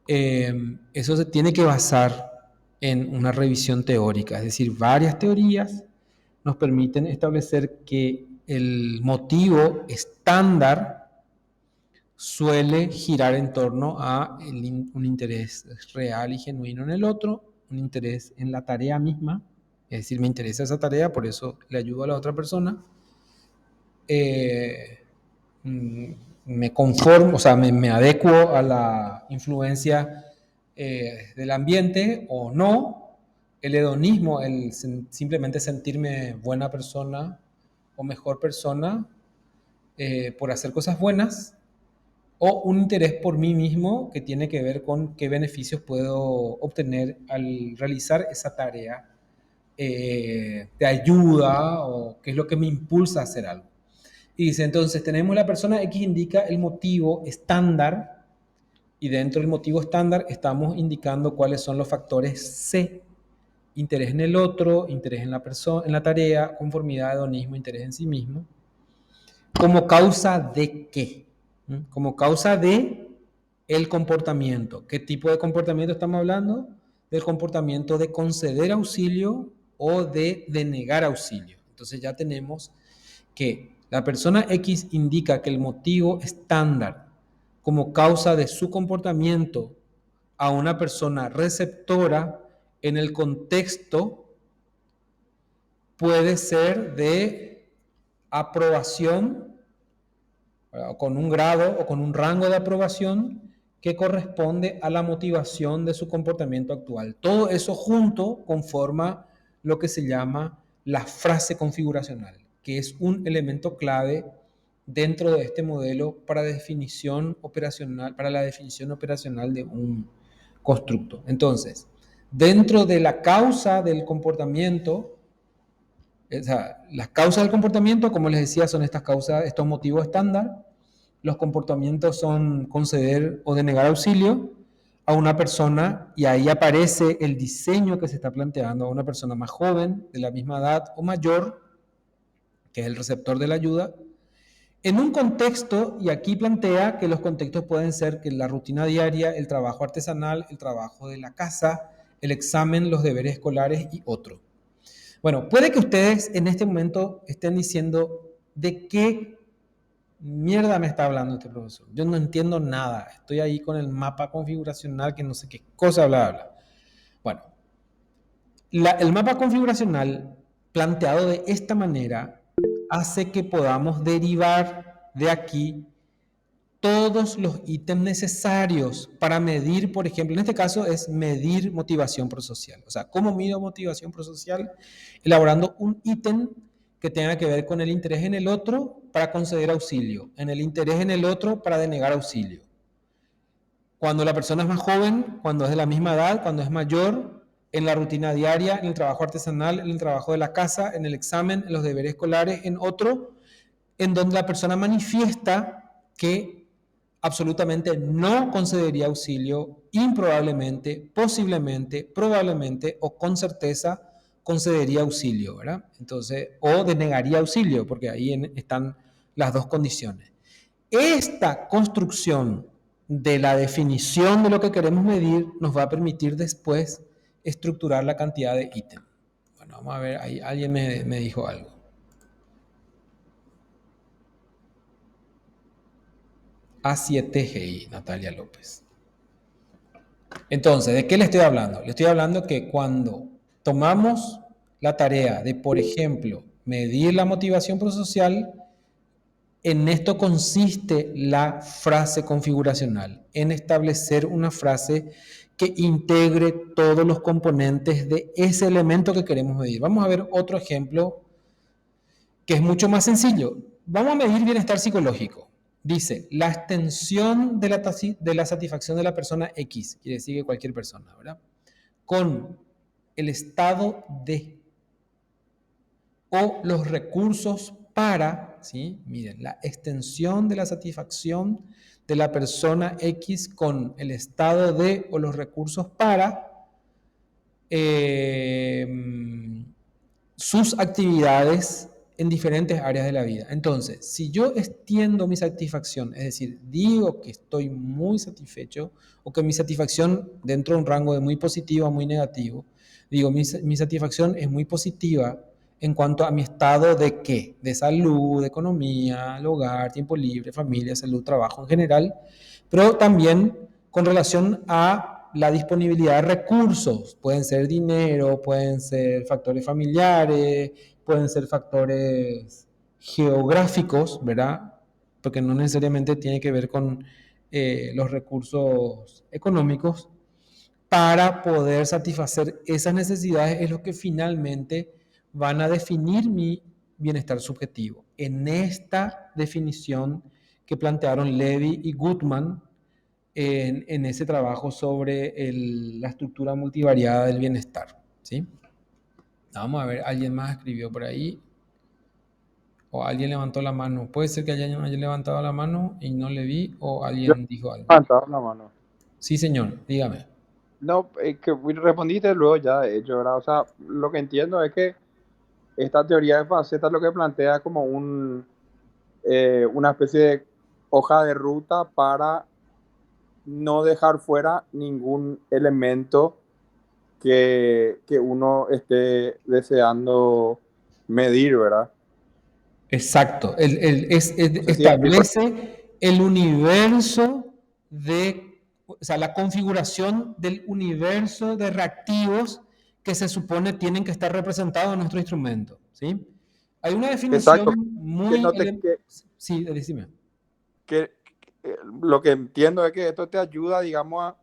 eso se tiene que basar en una revisión teórica, es decir, varias teorías nos permiten establecer que el motivo estándar suele girar en torno a un interés real y genuino en el otro, un interés en la tarea misma, es decir, me interesa esa tarea, por eso le ayudo a la otra persona, eh, me conformo, o sea, me adecuo a la influencia del ambiente o no, el hedonismo, el simplemente sentirme buena persona o mejor persona por hacer cosas buenas, o un interés por mí mismo que tiene que ver con qué beneficios puedo obtener al realizar esa tarea de ayuda o qué es lo que me impulsa a hacer algo. Y dice, entonces tenemos la persona X indica el motivo estándar y dentro del motivo estándar estamos indicando cuáles son los factores C. Interés en el otro, interés en la persona, en la tarea, conformidad, hedonismo, interés en sí mismo. ¿Como causa de qué? Como causa de el comportamiento. ¿Qué tipo de comportamiento estamos hablando? Del comportamiento de conceder auxilio o de denegar auxilio. Entonces ya tenemos que la persona X indica que el motivo estándar como causa de su comportamiento a una persona receptora en el contexto puede ser de aprobación, con un grado o con un rango de aprobación que corresponde a la motivación de su comportamiento actual. Todo eso junto conforma lo que se llama la frase configuracional, que es un elemento clave dentro de este modelo para definición operacional, para la definición operacional de un constructo. Entonces, dentro de la causa del comportamiento, o sea, las causas del comportamiento, como les decía, son estas causas, estos motivos estándar. Los comportamientos son conceder o denegar auxilio a una persona y ahí aparece el diseño que se está planteando a una persona más joven, de la misma edad o mayor, que es el receptor de la ayuda, en un contexto, y aquí plantea que los contextos pueden ser que la rutina diaria, el trabajo artesanal, el trabajo de la casa, el examen, los deberes escolares y otro. Bueno, puede que ustedes en este momento estén diciendo de qué mierda me está hablando este profesor. Yo no entiendo nada. Estoy ahí con el mapa configuracional que no sé qué cosa bla. Bueno, el mapa configuracional planteado de esta manera hace que podamos derivar de aquí todos los ítems necesarios para medir, por ejemplo, en este caso es medir motivación prosocial. O sea, ¿cómo mido motivación prosocial? Elaborando un ítem que tenga que ver con el interés en el otro para conceder auxilio, en el interés en el otro para denegar auxilio. Cuando la persona es más joven, cuando es de la misma edad, cuando es mayor, en la rutina diaria, en el trabajo artesanal, en el trabajo de la casa, en el examen, en los deberes escolares, en otro, en donde la persona manifiesta que absolutamente no concedería auxilio, improbablemente, posiblemente, probablemente o con certeza concedería auxilio, ¿verdad? Entonces, o denegaría auxilio, porque ahí están las dos condiciones. Esta construcción de la definición de lo que queremos medir nos va a permitir después estructurar la cantidad de ítems. Bueno, vamos a ver, ahí alguien me dijo algo. A7GI, Natalia López. Entonces, ¿de qué le estoy hablando? Le estoy hablando que cuando tomamos la tarea de, por ejemplo, medir la motivación prosocial, en esto consiste la frase configuracional, en establecer una frase que integre todos los componentes de ese elemento que queremos medir. Vamos a ver otro ejemplo que es mucho más sencillo. Vamos a medir bienestar psicológico. Dice, la extensión de la satisfacción de la persona X, quiere decir que cualquier persona, ¿verdad? Con el estado de o los recursos para, ¿sí? Miren, la extensión de la satisfacción de la persona X con el estado de o los recursos para sus actividades en diferentes áreas de la vida. Entonces, si yo extiendo mi satisfacción, es decir, digo que estoy muy satisfecho o que mi satisfacción dentro de un rango de muy positivo a muy negativo, digo, mi satisfacción es muy positiva en cuanto a mi estado de qué, de salud, de economía, el hogar, tiempo libre, familia, salud, trabajo en general, pero también con relación a la disponibilidad de recursos. Pueden ser dinero, pueden ser factores familiares, pueden ser factores geográficos, ¿verdad? Porque no necesariamente tiene que ver con los recursos económicos. Para poder satisfacer esas necesidades es lo que finalmente van a definir mi bienestar subjetivo. En esta definición que plantearon Levy y Goodman en ese trabajo sobre la estructura multivariada del bienestar, ¿sí? Vamos a ver, alguien más escribió por ahí o alguien levantó la mano. Puede ser que haya levantado la mano y no le vi o Yo alguien dijo algo. levantaba la mano. Sí, señor, dígame. No, que respondiste luego ya, de hecho, ¿verdad? O sea, lo que entiendo es que esta teoría de facetas lo que plantea como una especie de hoja de ruta para no dejar fuera ningún elemento que uno esté deseando medir, ¿verdad? Exacto. No sé si me explico. Establece el universo o sea, la configuración del universo de reactivos que se supone tienen que estar representados en nuestro instrumento, ¿sí? Hay una definición Exacto. Que muy... no te, que, Sí, decime. que lo que entiendo es que esto te ayuda, digamos, a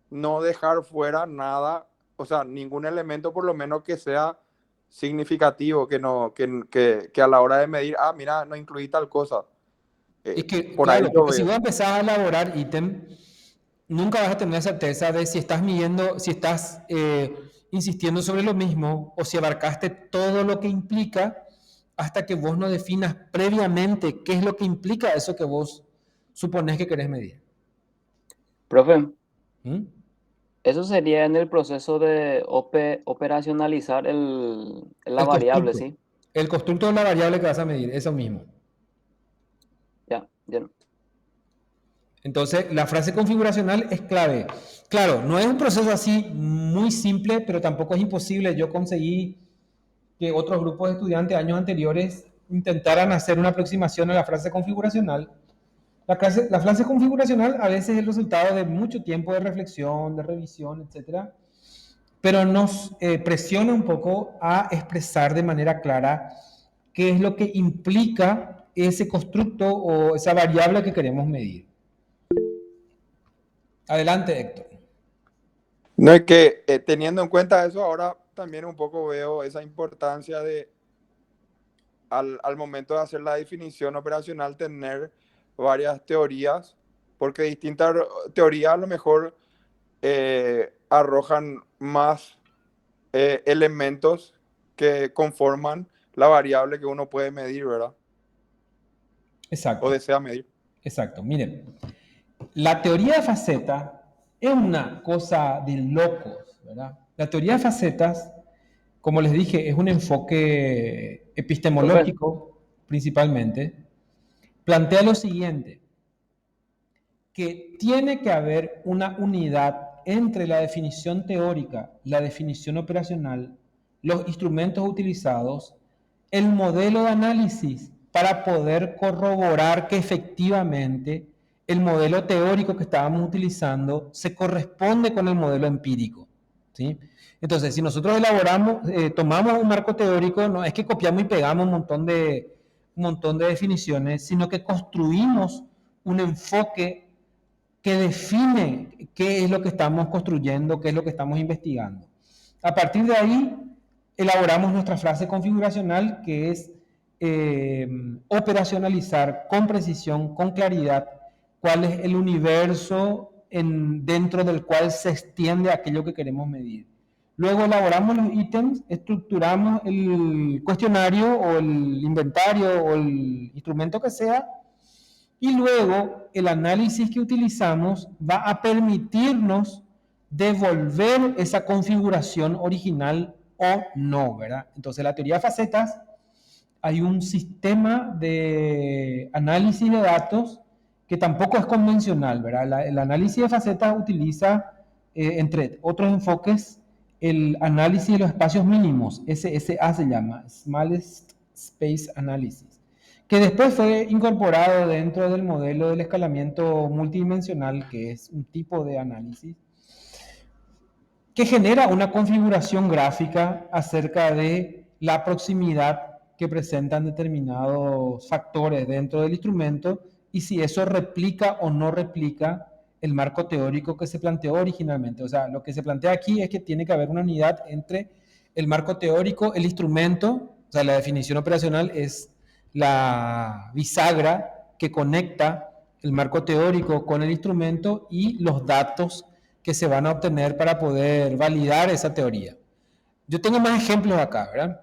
no dejar fuera nada, o sea, ningún elemento por lo menos que sea significativo, que no, que a la hora de medir, mira, no incluí tal cosa. Es que, Por ahí claro, yo porque si veo. vos empezás a elaborar ítem, nunca vas a tener certeza de si estás midiendo, si estás insistiendo sobre lo mismo o si abarcaste todo lo que implica hasta que vos no definas previamente qué es lo que implica eso que vos suponés que querés medir. Profe, ¿Mm? eso sería en el proceso de operacionalizar la El variable, constructo. ¿sí? El constructo de la variable que vas a medir, eso mismo. Ya, ya. Entonces, la frase configuracional es clave. Claro, no es un proceso así muy simple, pero tampoco es imposible. Yo conseguí que otros grupos de estudiantes años anteriores intentaran hacer una aproximación a la frase configuracional. La frase configuracional a veces es el resultado de mucho tiempo de reflexión, de revisión, etcétera, pero nos presiona un poco a expresar de manera clara qué es lo que implica ese constructo o esa variable que queremos medir. Adelante, Héctor. No es que teniendo en cuenta eso, ahora también un poco veo esa importancia de al momento de hacer la definición operacional tener varias teorías, porque distintas teorías a lo mejor arrojan más elementos que conforman la variable que uno puede medir, ¿verdad? O Exacto, desea medir. exacto. Miren, la teoría de facetas es una cosa de locos, ¿verdad? La teoría de facetas, como les dije, es un enfoque Profe, epistemológico principalmente. Plantea lo siguiente, que tiene que haber una unidad entre la definición teórica, la definición operacional, los instrumentos utilizados, el modelo de análisis para poder corroborar que efectivamente el modelo teórico que estábamos utilizando se corresponde con el modelo empírico, ¿sí? Entonces, si nosotros elaboramos, tomamos un marco teórico, no es que copiamos y pegamos un montón de definiciones, sino que construimos un enfoque que define qué es lo que estamos construyendo, qué es lo que estamos investigando. A partir de ahí, elaboramos nuestra frase configuracional, que es operacionalizar con precisión, con claridad, cuál es el universo dentro del cual se extiende aquello que queremos medir. Luego elaboramos los ítems, estructuramos el cuestionario o el inventario o el instrumento que sea, Y luego el análisis que utilizamos va a permitirnos devolver esa configuración original o no, ¿verdad? Entonces, la teoría de facetas, hay un sistema de análisis de datos que tampoco es convencional, ¿verdad? El análisis de facetas utiliza, entre otros enfoques, el análisis de los espacios mínimos, SSA se llama, Smallest Space Analysis, que después fue incorporado dentro del modelo del escalamiento multidimensional, que es un tipo de análisis que genera una configuración gráfica acerca de la proximidad que presentan determinados factores dentro del instrumento y si eso replica o no replica el marco teórico que se planteó originalmente. O sea, lo que se plantea aquí es que tiene que haber una unidad entre el marco teórico, el instrumento, o sea, la definición operacional es la bisagra que conecta el marco teórico con el instrumento y los datos que se van a obtener para poder validar esa teoría. Yo tengo más ejemplos acá, ¿verdad?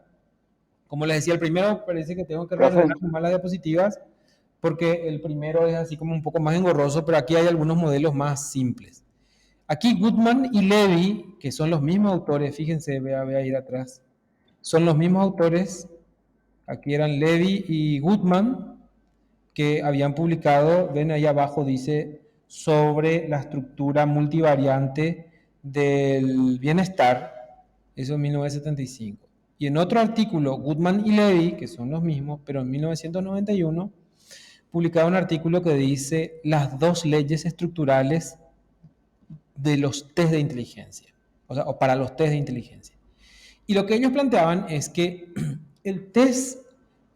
Como les decía, el primero parece que tengo que reordenar más las diapositivas porque el primero es así como un poco más engorroso, pero aquí hay algunos modelos más simples. Aquí Goodman y Levy, que son los mismos autores, fíjense, voy a ir atrás, son los mismos autores, aquí eran Levy y Goodman, que habían publicado, ven ahí abajo dice, sobre la estructura multivariante del bienestar, eso en 1975. Y en otro artículo, Goodman y Levy, que son los mismos, pero en 1991, publicaron un artículo que dice las dos leyes estructurales de los test de inteligencia, o para los test de inteligencia. Y lo que ellos planteaban es que el test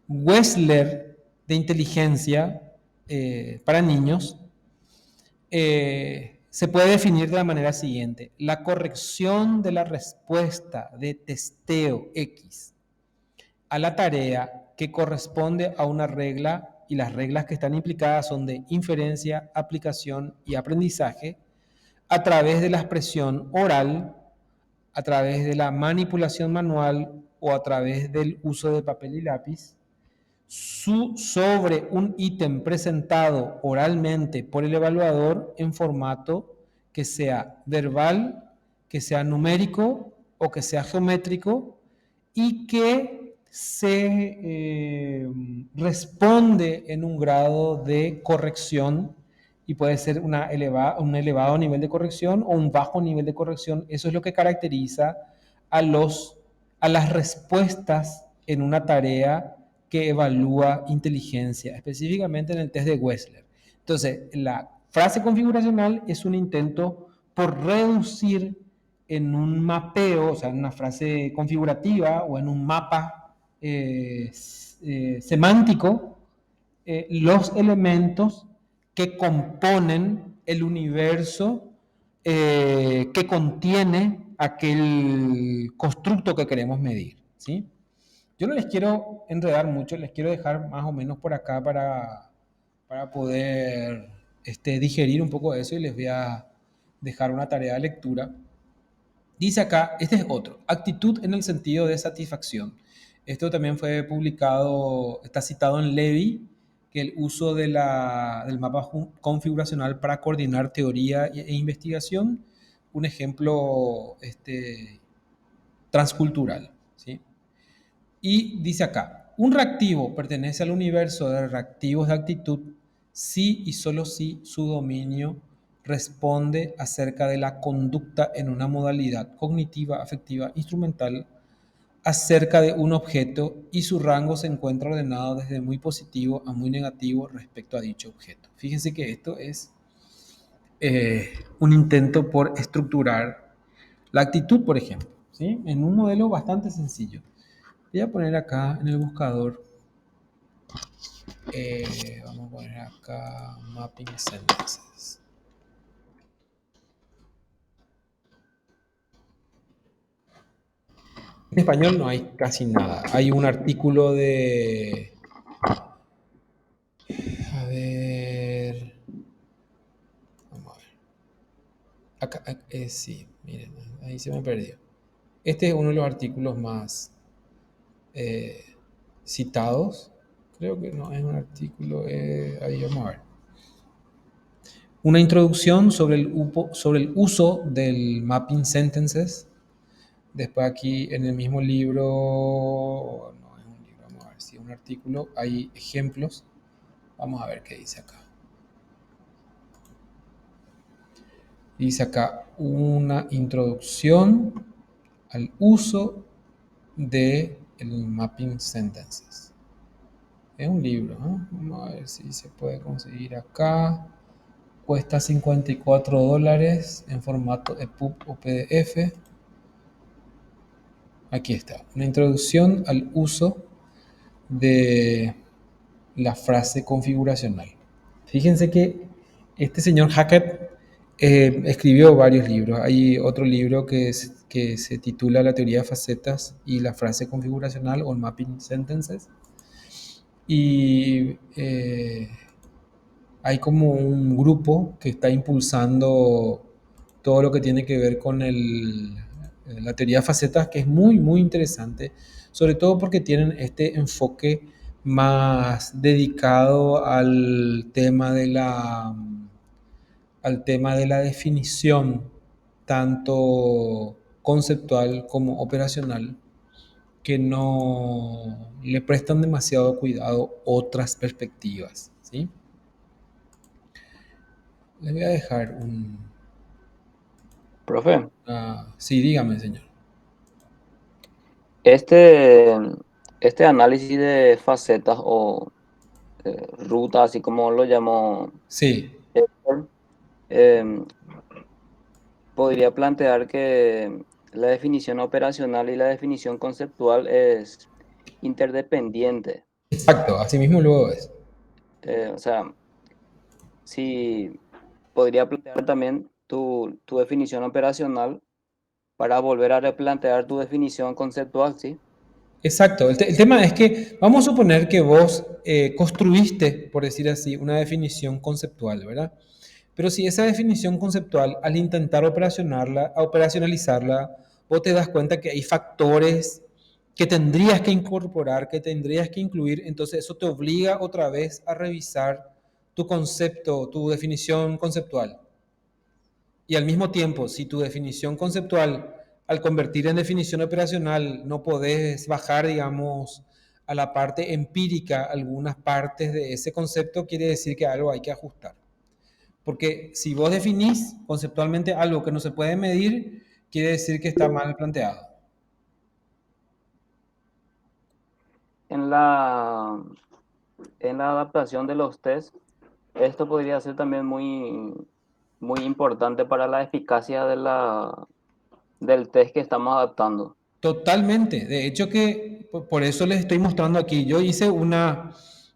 Wechsler de inteligencia para niños se puede definir de la manera siguiente. La corrección de la respuesta de testeo X a la tarea que corresponde a una regla, y las reglas que están implicadas son de inferencia, aplicación y aprendizaje, a través de la expresión oral, a través de la manipulación manual o a través del uso de papel y lápiz, sobre un ítem presentado oralmente por el evaluador en formato que sea verbal, que sea numérico o que sea geométrico y que se responde en un grado de corrección y puede ser un elevado nivel de corrección o un bajo nivel de corrección. Eso es lo que caracteriza a las respuestas en una tarea que evalúa inteligencia, específicamente en el test de Wechsler. Entonces, la frase configuracional es un intento por reducir en un mapeo, o sea, en una frase configurativa o en un mapa semántico, los elementos que componen el universo que contiene aquel constructo que queremos medir, ¿sí? Yo no les quiero enredar mucho, les quiero dejar más o menos por acá para poder digerir un poco de eso y les voy a dejar una tarea de lectura. Dice acá, este es otro, actitud en el sentido de satisfacción. Esto también fue publicado, está citado en Levy, que el uso del mapa configuracional para coordinar teoría e investigación, un ejemplo transcultural, ¿sí? Y dice acá, un reactivo pertenece al universo de reactivos de actitud si y solo si su dominio responde acerca de la conducta en una modalidad cognitiva, afectiva, instrumental, acerca de un objeto y su rango se encuentra ordenado desde muy positivo a muy negativo respecto a dicho objeto. Fíjense que esto es un intento por estructurar la actitud, por ejemplo, ¿sí? En un modelo bastante sencillo. Voy a poner acá en el buscador, vamos a poner acá Mapping Sentences. En español no hay casi nada. Hay un artículo de... A ver... Vamos a ver. Acá, sí, miren, ahí se me perdió. Este es uno de los artículos más citados. Creo que no es un artículo... ahí vamos a ver. una introducción sobre sobre el uso del mapping sentences. Después aquí en el mismo libro, no es un libro, vamos a ver si es un artículo, hay ejemplos. Vamos a ver qué dice acá. Dice acá una introducción al uso del mapping sentences. Es un libro, ¿no? Vamos a ver si se puede conseguir acá. Cuesta $54 en formato EPUB o PDF. Aquí está, una introducción al uso de la frase configuracional. Fíjense que este señor Hackett escribió varios libros. Hay otro libro que se titula La teoría de facetas y la frase configuracional o mapping sentences. Y hay como un grupo que está impulsando todo lo que tiene que ver con la teoría de facetas, que es muy, muy interesante, sobre todo porque tienen este enfoque más dedicado al tema de la definición, tanto conceptual como operacional, que no le prestan demasiado cuidado otras perspectivas, ¿sí? Les voy a dejar Profe, sí, dígame, señor. este, este análisis de facetas o ruta, así como lo llamó Sí, Héctor, eh, podría plantear que la definición operacional y la definición conceptual es interdependiente. exacto, así mismo luego es. O sea, si podría plantear también tu definición operacional para volver a replantear tu definición conceptual, ¿sí? Exacto, el tema es que vamos a suponer que vos construiste, por decir así, una definición conceptual, ¿verdad? Pero si esa definición conceptual, al intentar operacionalizarla, vos te das cuenta que hay factores que tendrías que incorporar, que tendrías que incluir, entonces eso te obliga otra vez a revisar tu concepto, tu definición conceptual. Y al mismo tiempo, si tu definición conceptual, al convertir en definición operacional, no podés bajar, digamos, a la parte empírica algunas partes de ese concepto, quiere decir que algo hay que ajustar. Porque si vos definís conceptualmente algo que no se puede medir, quiere decir que está mal planteado. En la, en la adaptación de los test, esto podría ser también muy importante para la eficacia del test que estamos adaptando. Totalmente. De hecho que por eso les estoy mostrando aquí. Yo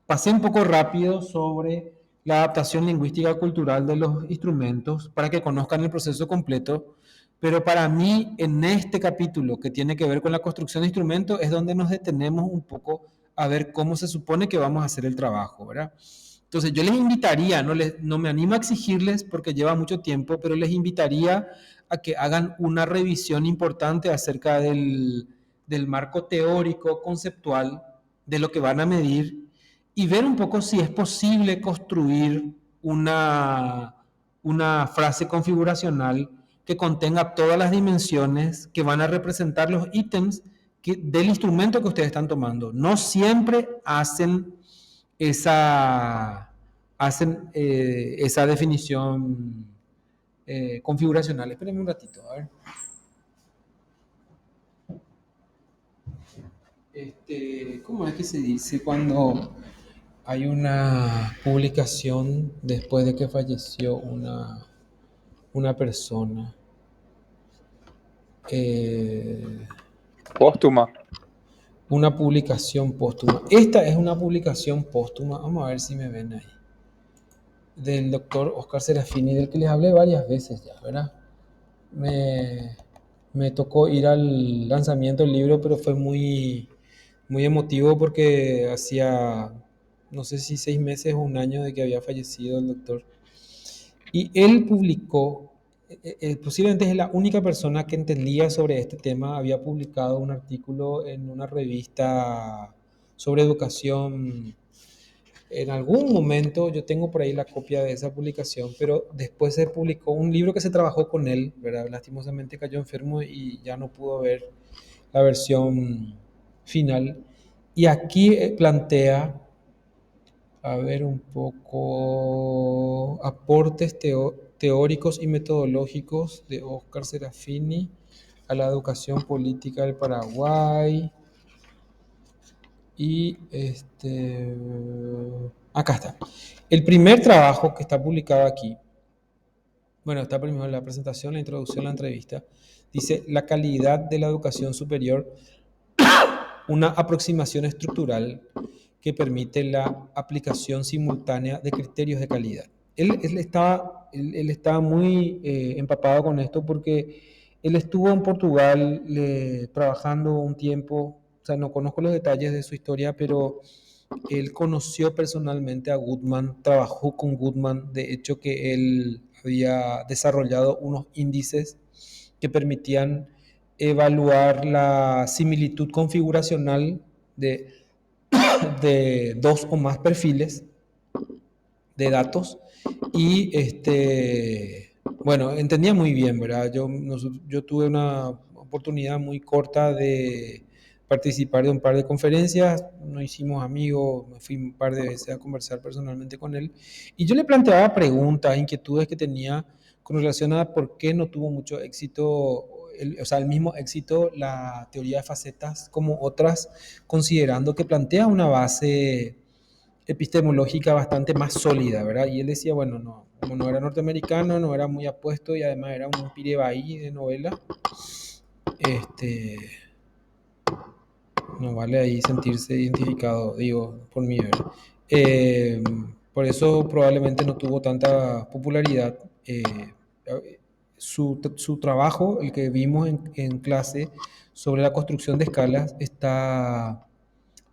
pasé un poco rápido sobre la adaptación lingüística cultural de los instrumentos para que conozcan el proceso completo. Pero para mí, en este capítulo que tiene que ver con la construcción de instrumentos, es donde nos detenemos un poco a ver cómo se supone que vamos a hacer el trabajo, ¿verdad? Entonces yo les invitaría, no me animo a exigirles porque lleva mucho tiempo, pero les invitaría a que hagan una revisión importante acerca del marco teórico, conceptual, de lo que van a medir y ver un poco si es posible construir una frase configuracional que contenga todas las dimensiones que van a representar los ítems del instrumento que ustedes están tomando. No siempre esa definición configuracional. Espérenme un ratito, a ver. ¿Cómo es que se dice cuando hay una publicación después de que falleció una persona? Póstuma. Una publicación póstuma. Esta es una publicación póstuma. Vamos a ver si me ven ahí. Del doctor Oscar Serafini, del que les hablé varias veces ya, ¿verdad? Me tocó ir al lanzamiento del libro, pero fue muy, muy emotivo porque hacía, no sé si 6 meses o un año de que había fallecido el doctor. Y él publicó, posiblemente es la única persona que entendía sobre este tema, había publicado un artículo en una revista sobre educación En algún momento, yo tengo por ahí la copia de esa publicación, pero después se publicó un libro que se trabajó con él, ¿verdad? Lastimosamente cayó enfermo y ya no pudo ver la versión final. Y aquí plantea, a ver un poco, aportes teóricos y metodológicos de Oscar Serafini a la educación política del Paraguay. Y acá está. El primer trabajo que está publicado aquí, bueno, está primero en la presentación, la introducción, la entrevista, dice la calidad de la educación superior, una aproximación estructural que permite la aplicación simultánea de criterios de calidad. Él estaba muy empapado con esto porque él estuvo en Portugal trabajando un tiempo, o sea, no conozco los detalles de su historia, pero él conoció personalmente a Goodman, trabajó con Goodman, de hecho que él había desarrollado unos índices que permitían evaluar la similitud configuracional de dos o más perfiles de datos y bueno, entendía muy bien, ¿verdad? Yo tuve una oportunidad muy corta de participar de un par de conferencias, nos hicimos amigos, me fui un par de veces a conversar personalmente con él y yo le planteaba preguntas, inquietudes que tenía con relación a por qué no tuvo mucho éxito, o sea, el mismo éxito la teoría de facetas como otras, considerando que plantea una base epistemológica bastante más sólida, ¿verdad? Y él decía, bueno, no, como no era norteamericano, no era muy apuesto y además era un pirebaí de novela, no vale ahí sentirse identificado, digo, por mí, ¿verdad? Eh, por eso probablemente no tuvo tanta popularidad. Su trabajo, el que vimos en clase sobre la construcción de escalas, está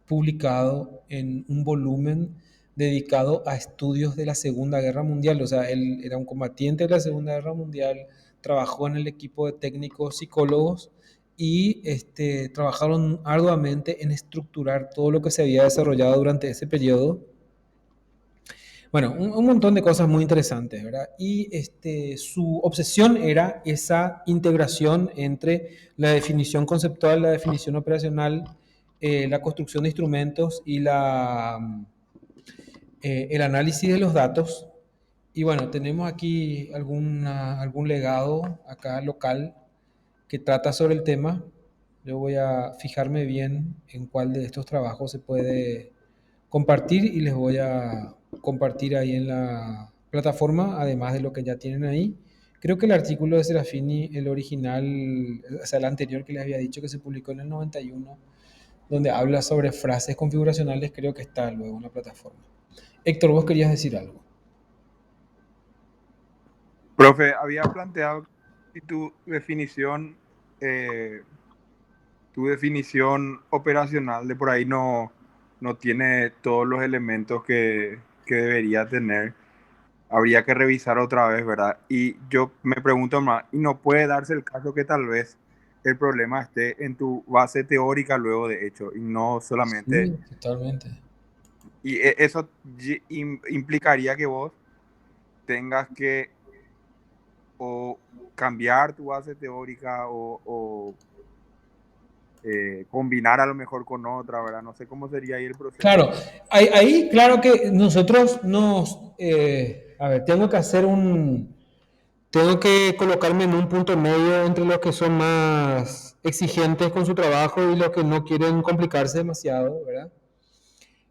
publicado en un volumen dedicado a estudios de la Segunda Guerra Mundial. O sea, él era un combatiente de la Segunda Guerra Mundial, trabajó en el equipo de técnicos psicólogos y trabajaron arduamente en estructurar todo lo que se había desarrollado durante ese periodo. Bueno, un montón de cosas muy interesantes, ¿verdad? Y su obsesión era esa integración entre la definición conceptual, la definición operacional, la construcción de instrumentos y el análisis de los datos. Y bueno, tenemos aquí algún legado acá local que trata sobre el tema. Yo voy a fijarme bien en cuál de estos trabajos se puede compartir y les voy a compartir ahí en la plataforma, además de lo que ya tienen ahí. Creo que el artículo de Serafini, el original, o sea, el anterior que les había dicho que se publicó en el 91, donde habla sobre frases configuracionales, creo que está luego en la plataforma. Héctor, vos querías decir algo. Profe, había planteado si tu definición operacional de por ahí no tiene todos los elementos que debería tener. Habría que revisar otra vez, ¿verdad? Y yo me pregunto más, ¿y no puede darse el caso que tal vez el problema esté en tu base teórica luego de hecho y no solamente... Sí, totalmente. Y eso implicaría que vos tengas que o cambiar tu base teórica o combinar a lo mejor con otra, ¿verdad? No sé cómo sería ahí el proceso. Claro, ahí claro que nosotros a ver, tengo que colocarme en un punto medio entre los que son más exigentes con su trabajo y los que no quieren complicarse demasiado, ¿verdad?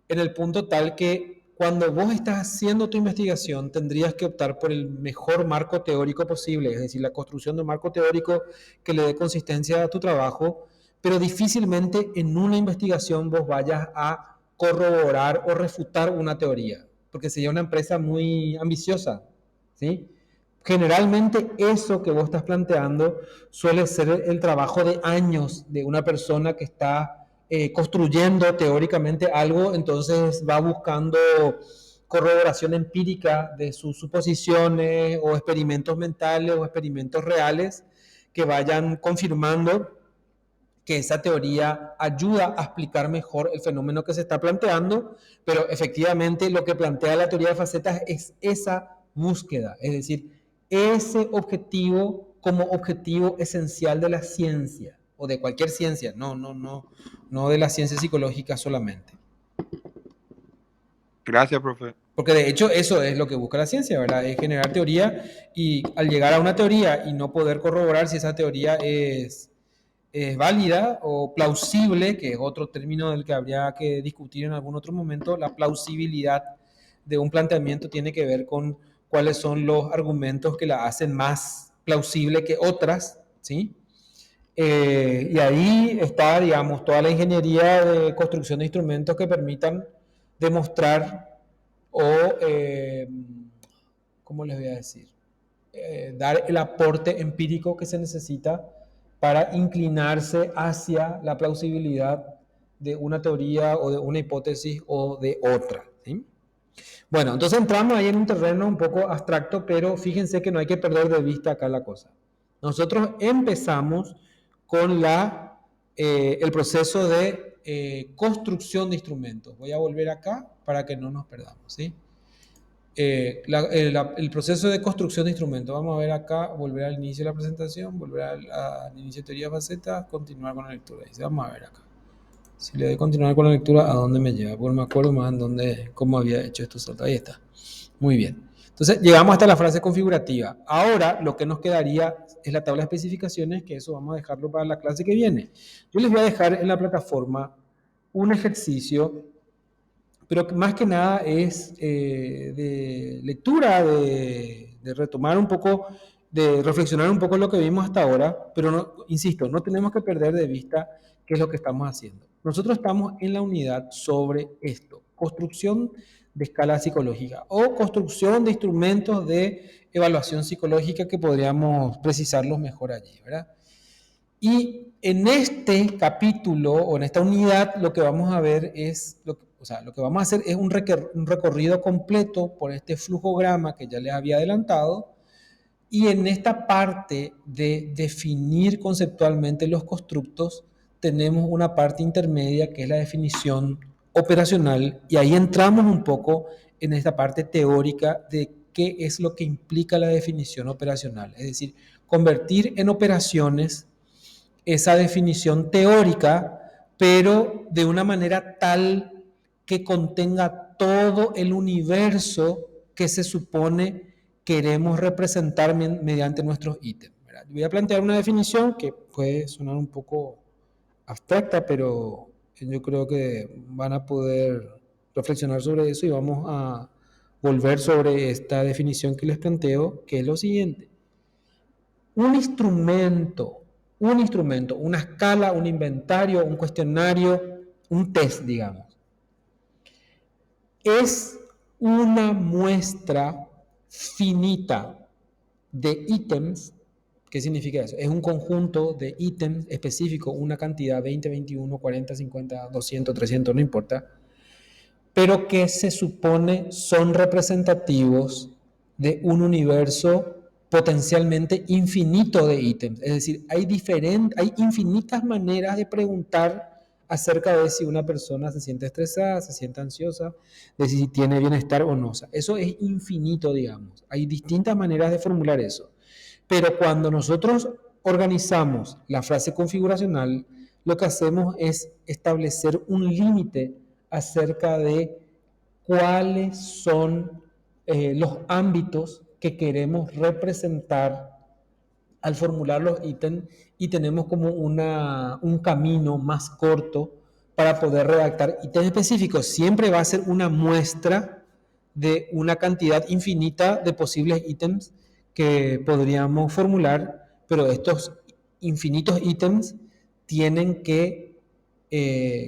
En el punto tal que cuando vos estás haciendo tu investigación tendrías que optar por el mejor marco teórico posible, es decir, la construcción de un marco teórico que le dé consistencia a tu trabajo, pero difícilmente en una investigación vos vayas a corroborar o refutar una teoría, porque sería una empresa muy ambiciosa, ¿sí? Generalmente eso que vos estás planteando suele ser el trabajo de años de una persona que está construyendo teóricamente algo, entonces va buscando corroboración empírica de sus suposiciones o experimentos mentales o experimentos reales que vayan confirmando que esa teoría ayuda a explicar mejor el fenómeno que se está planteando, pero efectivamente lo que plantea la teoría de facetas es esa búsqueda, es decir, ese objetivo como objetivo esencial de la ciencia, o de cualquier ciencia, no de la ciencia psicológica solamente. Gracias, profe. Porque de hecho eso es lo que busca la ciencia, ¿verdad? Es generar teoría, y al llegar a una teoría y no poder corroborar si esa teoría es válida o plausible, que es otro término del que habría que discutir en algún otro momento, la plausibilidad de un planteamiento tiene que ver con cuáles son los argumentos que la hacen más plausible que otras, ¿sí? Y ahí está, digamos, toda la ingeniería de construcción de instrumentos que permitan demostrar o, ¿cómo les voy a decir? Dar el aporte empírico que se necesita para inclinarse hacia la plausibilidad de una teoría o de una hipótesis o de otra, ¿sí? Bueno, entonces entramos ahí en un terreno un poco abstracto, pero fíjense que no hay que perder de vista acá la cosa. Nosotros empezamos con el proceso de construcción de instrumentos. Voy a volver acá para que no nos perdamos, ¿sí? El proceso de construcción de instrumentos. Vamos a ver acá, volver al inicio de la presentación, volver al inicio de teoría de facetas, continuar con la lectura. Dice, vamos a ver acá. Si le doy continuar con la lectura, ¿a dónde me lleva? Porque no me acuerdo más cómo había hecho estos saltos. Ahí está. Muy bien. Entonces, llegamos hasta la frase configurativa. Ahora, lo que nos quedaría es la tabla de especificaciones, que eso vamos a dejarlo para la clase que viene. Yo les voy a dejar en la plataforma un ejercicio, pero más que nada es de lectura, de retomar un poco, de reflexionar un poco lo que vimos hasta ahora, pero no, insisto, no tenemos que perder de vista qué es lo que estamos haciendo. Nosotros estamos en la unidad sobre esto, construcción de escala psicológica o construcción de instrumentos de evaluación psicológica, que podríamos precisarlos mejor allí, ¿verdad? Y en este capítulo o en esta unidad lo que vamos a ver es, lo que vamos a hacer es un recorrido completo por este flujograma que ya les había adelantado, y en esta parte de definir conceptualmente los constructos tenemos una parte intermedia que es la definición operacional, y ahí entramos un poco en esta parte teórica de qué es lo que implica la definición operacional, es decir, convertir en operaciones esa definición teórica, pero de una manera tal que contenga todo el universo que se supone queremos representar mediante nuestros ítems, ¿verdad? Voy a plantear una definición que puede sonar un poco abstracta, pero yo creo que van a poder reflexionar sobre eso, y vamos a volver sobre esta definición que les planteo, que es lo siguiente. Un instrumento, una escala, un inventario, un cuestionario, un test, digamos, es una muestra finita de ítems. ¿Qué significa eso? Es un conjunto de ítems específico, una cantidad, 20, 21, 40, 50, 200, 300, no importa, pero que se supone son representativos de un universo potencialmente infinito de ítems. Es decir, hay infinitas maneras de preguntar acerca de si una persona se siente estresada, se siente ansiosa, de si tiene bienestar o no. O sea, eso es infinito, digamos. Hay distintas maneras de formular eso. Pero cuando nosotros organizamos la frase configuracional, lo que hacemos es establecer un límite acerca de cuáles son los ámbitos que queremos representar al formular los ítems, y tenemos como un camino más corto para poder redactar ítems específicos. Siempre va a ser una muestra de una cantidad infinita de posibles ítems que podríamos formular, pero estos infinitos ítems tienen que,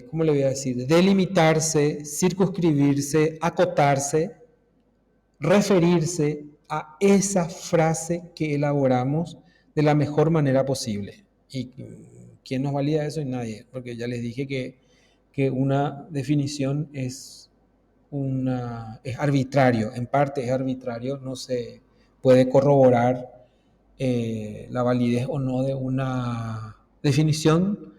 ¿cómo le voy a decir?, delimitarse, circunscribirse, acotarse, referirse a esa frase que elaboramos de la mejor manera posible. ¿Y quién nos valida eso? Y nadie, porque ya les dije que una definición es arbitrario, en parte es arbitrario, no se puede corroborar la validez o no de una definición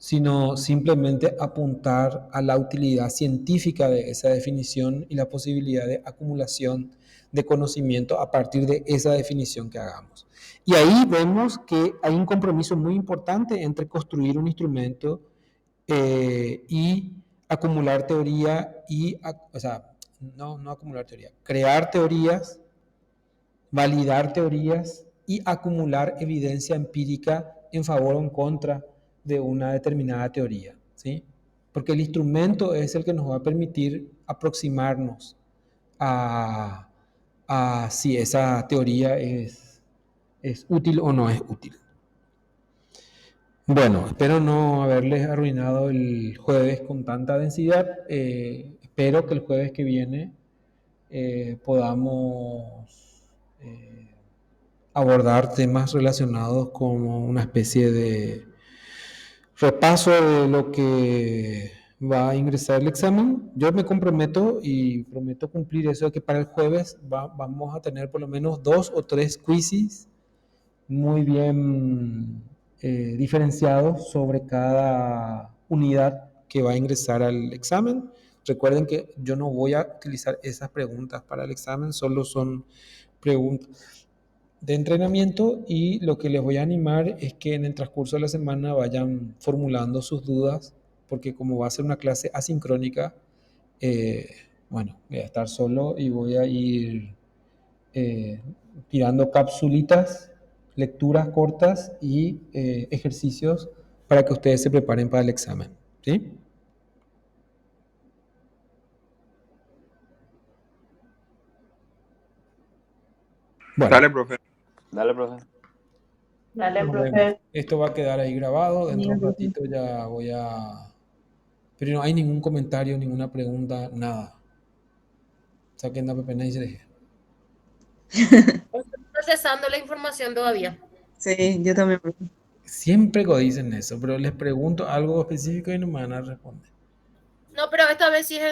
sino simplemente apuntar a la utilidad científica de esa definición y la posibilidad de acumulación de conocimiento a partir de esa definición que hagamos. Y ahí vemos que hay un compromiso muy importante entre construir un instrumento y acumular teoría o sea, no acumular teoría, crear teorías, validar teorías y acumular evidencia empírica en favor o en contra de una determinada teoría, ¿sí? Porque el instrumento es el que nos va a permitir aproximarnos a si esa teoría es útil o no es útil. Bueno, espero no haberles arruinado el jueves con tanta densidad. Espero que el jueves que viene podamos abordar temas relacionados con una especie de repaso de lo que va a ingresar el examen. Yo me comprometo y prometo cumplir eso de que para el jueves vamos a tener por lo menos 2 o 3 quizzes muy bien diferenciados sobre cada unidad que va a ingresar al examen. Recuerden que yo no voy a utilizar esas preguntas para el examen, solo son preguntas de entrenamiento, y lo que les voy a animar es que en el transcurso de la semana vayan formulando sus dudas, porque como va a ser una clase asincrónica, bueno, voy a estar solo y voy a ir tirando capsulitas, lecturas cortas y ejercicios para que ustedes se preparen para el examen, ¿sí? Bueno, Dale, profe. Dale, profe. Dale, nos vemos. profe. Esto va a quedar ahí grabado. Dentro de un Bien, ratito ya voy a... Pero no hay ningún comentario, ninguna pregunta, nada. Saquen la pepena y se deje. profe. Estoy procesando la información todavía. Sí, yo también, profe. Siempre dicen eso, pero les pregunto algo específico y no me van a responder. No, pero esta vez sí es